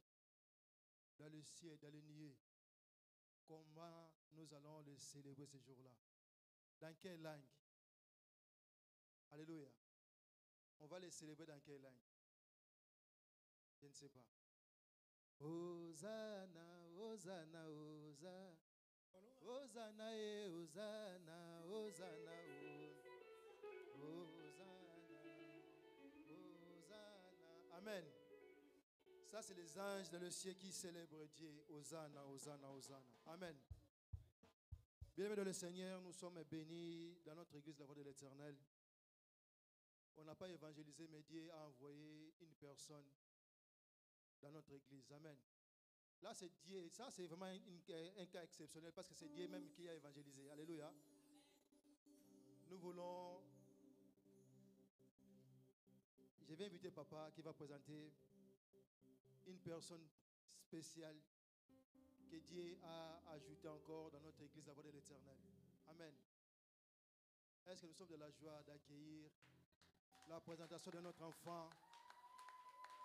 dans le ciel, dans les nuées, comment nous allons le célébrer ce jour-là. Dans quelle langue? Alléluia. On va les célébrer dans quelle langue? Je ne sais pas. Hosanna, Hosanna, Hosanna. Hosanna, Hosanna, Hosanna, Hosanna, Hosanna. Amen. Ça, c'est les anges dans le ciel qui célèbrent Dieu. Hosanna, Hosanna, Hosanna. Amen. Bien-aimés dans le Seigneur, nous sommes bénis dans notre église, la voix de l'Éternel. On n'a pas évangélisé, mais Dieu a envoyé une personne dans notre église. Amen. Là, c'est Dieu. Ça, c'est vraiment un cas exceptionnel parce que c'est Dieu même qui a évangélisé. Alléluia. Nous voulons... Je vais inviter papa qui va présenter une personne spéciale que Dieu a ajoutée encore dans notre église, la voix de l'Éternel. Amen. Est-ce que nous sommes de la joie d'accueillir la présentation de notre enfant?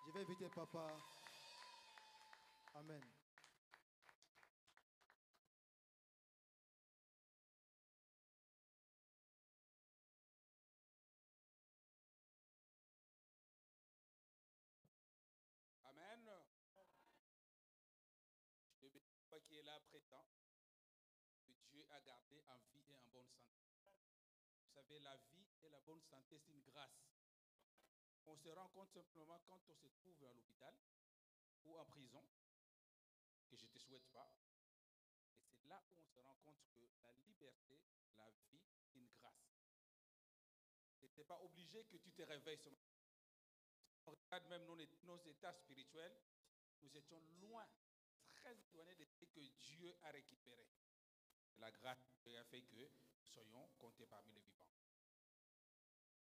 Je vais inviter papa. Amen. Amen. Je bénis toi qui est là présent, que Dieu a gardé en vie et en bonne santé. Vous savez, la vie et la bonne santé, c'est une grâce. On se rend compte simplement quand on se trouve à l'hôpital ou en prison, que je ne te souhaite pas. Et c'est là où on se rend compte que la liberté, la vie, c'est une grâce. Tu n'es pas obligé que tu te réveilles ce matin. On regarde même nos états spirituels, nous étions loin, très éloignés de ce que Dieu a récupéré. La grâce a fait que nous soyons comptés parmi les vivants.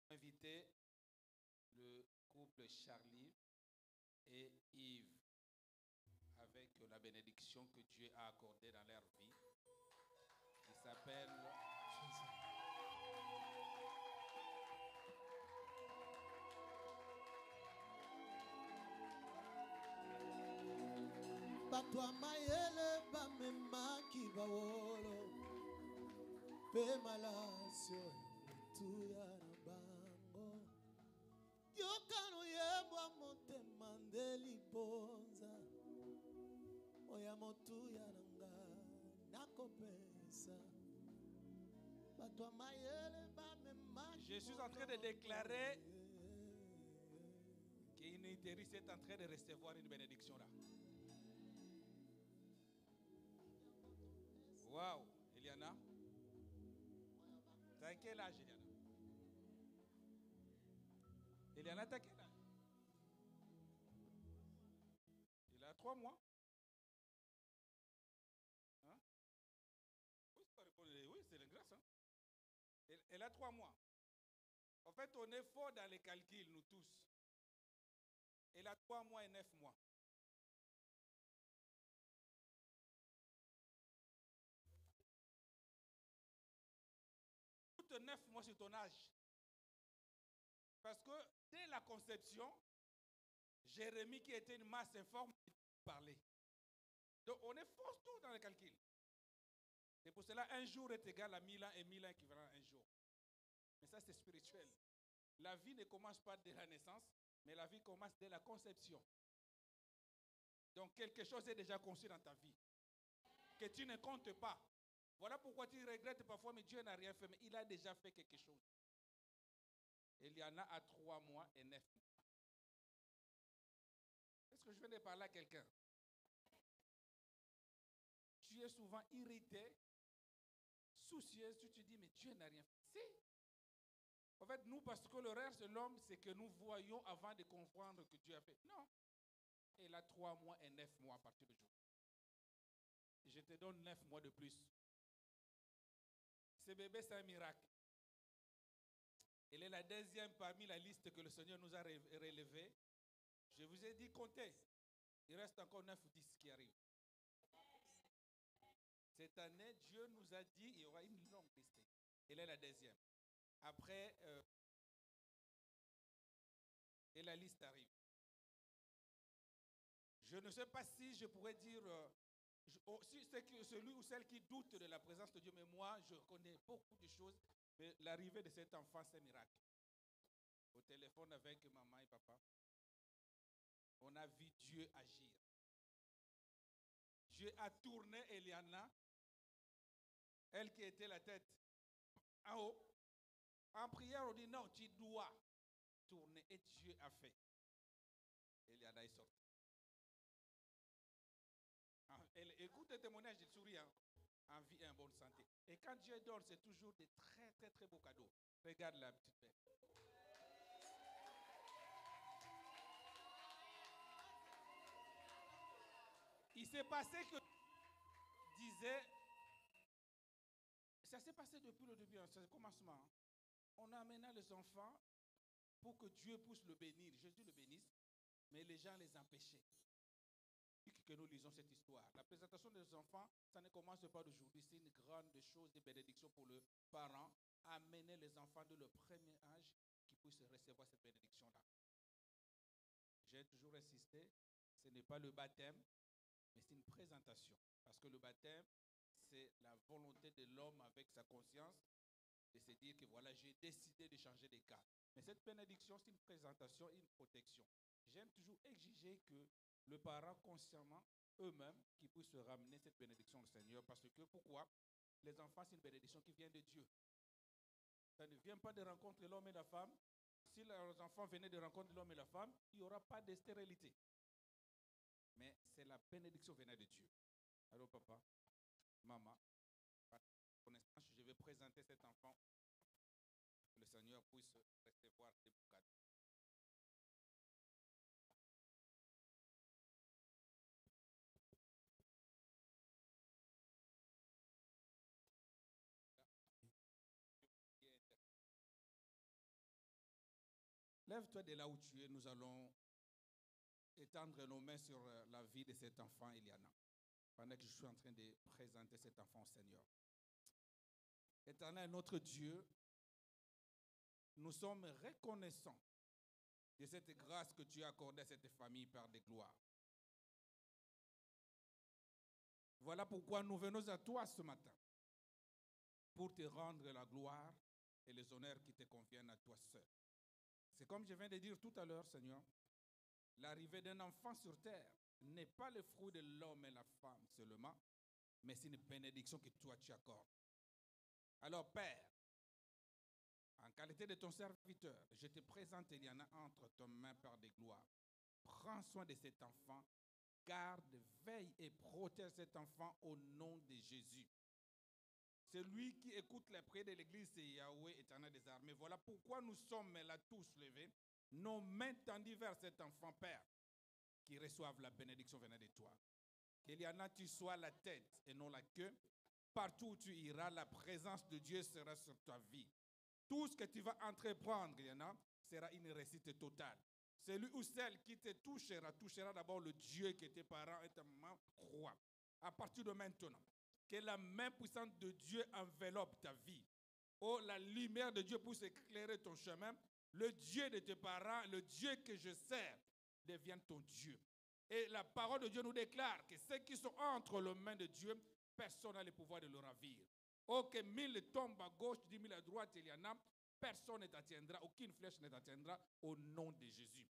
Inviter le couple Charlie et Yves avec la bénédiction que Dieu a accordée dans leur vie, qui s'appelle Batwa mayele bamema kibawolo pe malasio tuya na bango yokano yebwa motema ndeli bonza oya motuya nanga nakopesa batwa mayele bamema. Je suis en train de déclarer qu'Initeris est en train de recevoir une bénédiction là. Waouh, Eliana. T'as quel âge, Eliana? Eliana, t'as quel âge? Il a 3 mois. Hein? Oui, c'est la grâce. Hein? Elle a 3 mois. En fait, on est fort dans les calculs, nous tous. Elle a 3 mois et 9 mois. Toutes 9 mois sur ton âge. Parce que dès la conception, Jérémie, qui était une masse informe, parlait. Donc on est fort tout dans les calculs. C'est pour cela un jour est égal à 1000 ans et 1000 ans équivalent à un jour. Mais ça, c'est spirituel. La vie ne commence pas dès la naissance, mais la vie commence dès la conception. Donc quelque chose est déjà conçu dans ta vie, que tu ne comptes pas. Voilà pourquoi tu regrettes parfois, mais Dieu n'a rien fait, mais il a déjà fait quelque chose. Eliana a 3 mois et 9 mois. que je viens de parler à quelqu'un. Tu es souvent irrité, soucieuse, tu te dis, mais Dieu n'a rien fait. Si. En fait, nous, parce que le reste de l'homme, c'est que nous voyons avant de comprendre que Dieu a fait. Non. Et là, 3 mois et 9 mois à partir d'aujourd'hui. Je te donne 9 mois de plus. Ce bébé, c'est un miracle. Elle est la deuxième parmi la liste que le Seigneur nous a relevée. Je vous ai dit, comptez. Il reste encore 9 ou 10 qui arrivent. Cette année, Dieu nous a dit, il y aura une longue liste. Elle est la deuxième. Après, et la liste arrive. Je ne sais pas si je pourrais dire, si c'est celui ou celle qui doute de la présence de Dieu, mais moi, je connais beaucoup de choses. Mais l'arrivée de cet enfant, c'est un miracle. Au téléphone avec maman et papa, on a vu Dieu agir. Dieu a tourné Eliana, elle qui était la tête en haut. En prière, on dit non, tu dois tourner. Et Dieu a fait. Eliana est sortie. Écoute le témoignage, il sourit, hein, en vie et en bonne santé. Et quand Dieu donne, c'est toujours des très, très, très beaux cadeaux. Regarde la petite bête. Il s'est passé que disait, ça s'est passé depuis le début, c'est le commencement. On a amené les enfants pour que Dieu puisse le bénir. Jésus le bénisse, mais les gens les empêchaient. Que nous lisons cette histoire. La présentation des enfants, ça ne commence pas d'aujourd'hui. C'est une grande chose de bénédiction pour les parents. Amener les enfants de leur premier âge qui puissent recevoir cette bénédiction-là. J'ai toujours insisté, ce n'est pas le baptême, mais c'est une présentation. Parce que le baptême, c'est la volonté de l'homme avec sa conscience de se dire que voilà, j'ai décidé de changer de cas. Mais cette bénédiction, c'est une présentation et une protection. J'aime toujours exiger que le parent consciemment, eux-mêmes, qui puissent ramener cette bénédiction au Seigneur. Parce que pourquoi? Les enfants, c'est une bénédiction qui vient de Dieu. Ça ne vient pas de rencontrer l'homme et la femme. Si les enfants venaient de rencontrer l'homme et la femme, il n'y aura pas de stérilité. Mais c'est la bénédiction venant de Dieu. Alors papa, maman, par connaissance, je vais présenter cet enfant. Que le Seigneur puisse recevoir des cadeaux. Lève-toi de là où tu es, nous allons étendre nos mains sur la vie de cet enfant, Eliana, pendant que je suis en train de présenter cet enfant au Seigneur. Éternel, notre Dieu, nous sommes reconnaissants de cette grâce que tu as accordée à cette famille par des gloires. Voilà pourquoi nous venons à toi ce matin, pour te rendre la gloire et les honneurs qui te conviennent à toi seul. C'est comme je viens de dire tout à l'heure, Seigneur, l'arrivée d'un enfant sur terre n'est pas le fruit de l'homme et la femme seulement, mais c'est une bénédiction que toi tu accordes. Alors, Père, en qualité de ton serviteur, je te présente Eliana entre tes mains par des gloires. Prends soin de cet enfant, garde, veille et protège cet enfant au nom de Jésus. Celui qui écoute les prières de l'Église, c'est Yahweh, éternel des armées. Voilà pourquoi nous sommes là tous levés, nos mains tendues vers cet enfant, Père, qui reçoive la bénédiction venant de toi. Qu'Eliana, tu sois la tête et non la queue. Partout où tu iras, la présence de Dieu sera sur ta vie. Tout ce que tu vas entreprendre, Eliana, sera une réussite totale. Celui ou celle qui te touchera d'abord le Dieu que tes parents et ta maman croient. À partir de maintenant, que la main puissante de Dieu enveloppe ta vie. Oh, la lumière de Dieu puisse éclairer ton chemin. Le Dieu de tes parents, le Dieu que je sers, devienne ton Dieu. Et la parole de Dieu nous déclare que ceux qui sont entre les mains de Dieu, personne n'a le pouvoir de le ravir. Oh, que 1000 tombent à gauche, 10 000 à droite, il y en a, personne ne t'atteindra, aucune flèche ne t'atteindra au nom de Jésus.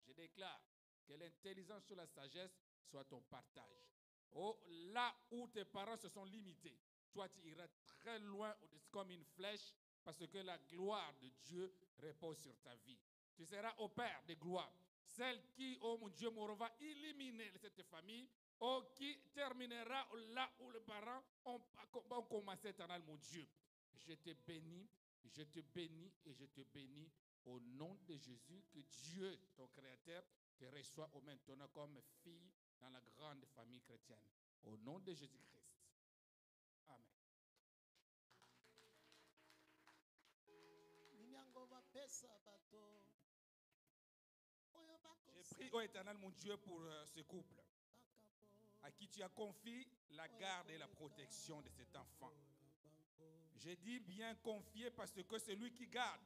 Je déclare que l'intelligence et la sagesse soient ton partage. Oh, là où tes parents se sont limités, toi tu iras très loin comme une flèche parce que la gloire de Dieu repose sur ta vie. Tu seras au Père de gloire. celle qui, oh mon Dieu, va éliminer cette famille, oh, qui terminera là où les parents ont commencé, éternel, mon Dieu. Je te bénis, je te bénis et je te bénis au nom de Jésus, que Dieu, ton Créateur, te reçoit au maintenant comme fille dans la grande famille chrétienne. Au nom de Jésus-Christ. Amen. J'ai prié au Éternel, mon Dieu, pour ce couple à qui tu as confié la garde et la protection de cet enfant. J'ai dit bien confié parce que celui qui garde,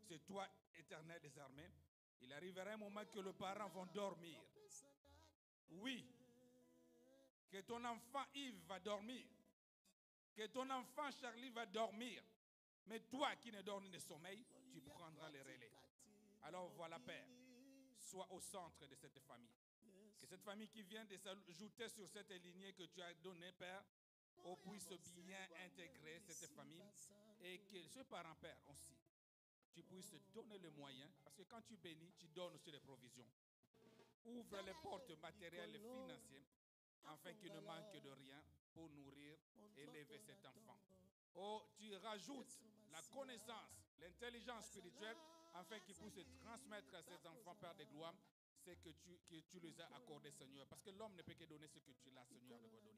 c'est toi, Éternel des armées. Il arrivera un moment que les parents vont dormir. Oui, que ton enfant Yves va dormir, que ton enfant Charlie va dormir. Mais toi qui ne dors ni de sommeil, tu prendras les relais. Alors voilà, Père, sois au centre de cette famille. Que cette famille qui vient de s'ajouter sur cette lignée que tu as donnée, Père, puisse bien intégrer cette famille et que ce parent, Père, aussi, tu puisses donner le moyen, parce que quand tu bénis, tu donnes aussi les provisions. Ouvre les portes matérielles et financières afin qu'il ne manque de rien pour nourrir et élever cet enfant. Oh, tu rajoutes la connaissance, l'intelligence spirituelle afin qu'ils puissent transmettre à ces enfants, Père de gloire, ce que tu les as accordés, Seigneur. Parce que l'homme ne peut que donner ce que tu l'as, Seigneur, de donner.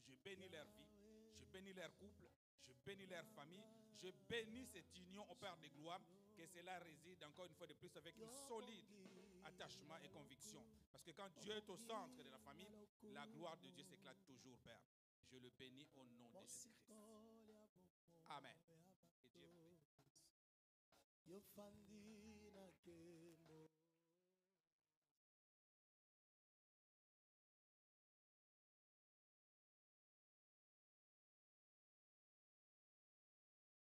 Je bénis leur vie, je bénis leur couple, je bénis leur famille, je bénis cette union au Père de gloire, que cela réside encore une fois de plus avec un solide attachement et conviction. Parce que quand Dieu est au centre de la famille, la gloire de Dieu s'éclate toujours, Père. Je le bénis au nom de Jésus-Christ. Amen. Et Dieu vous bénisse.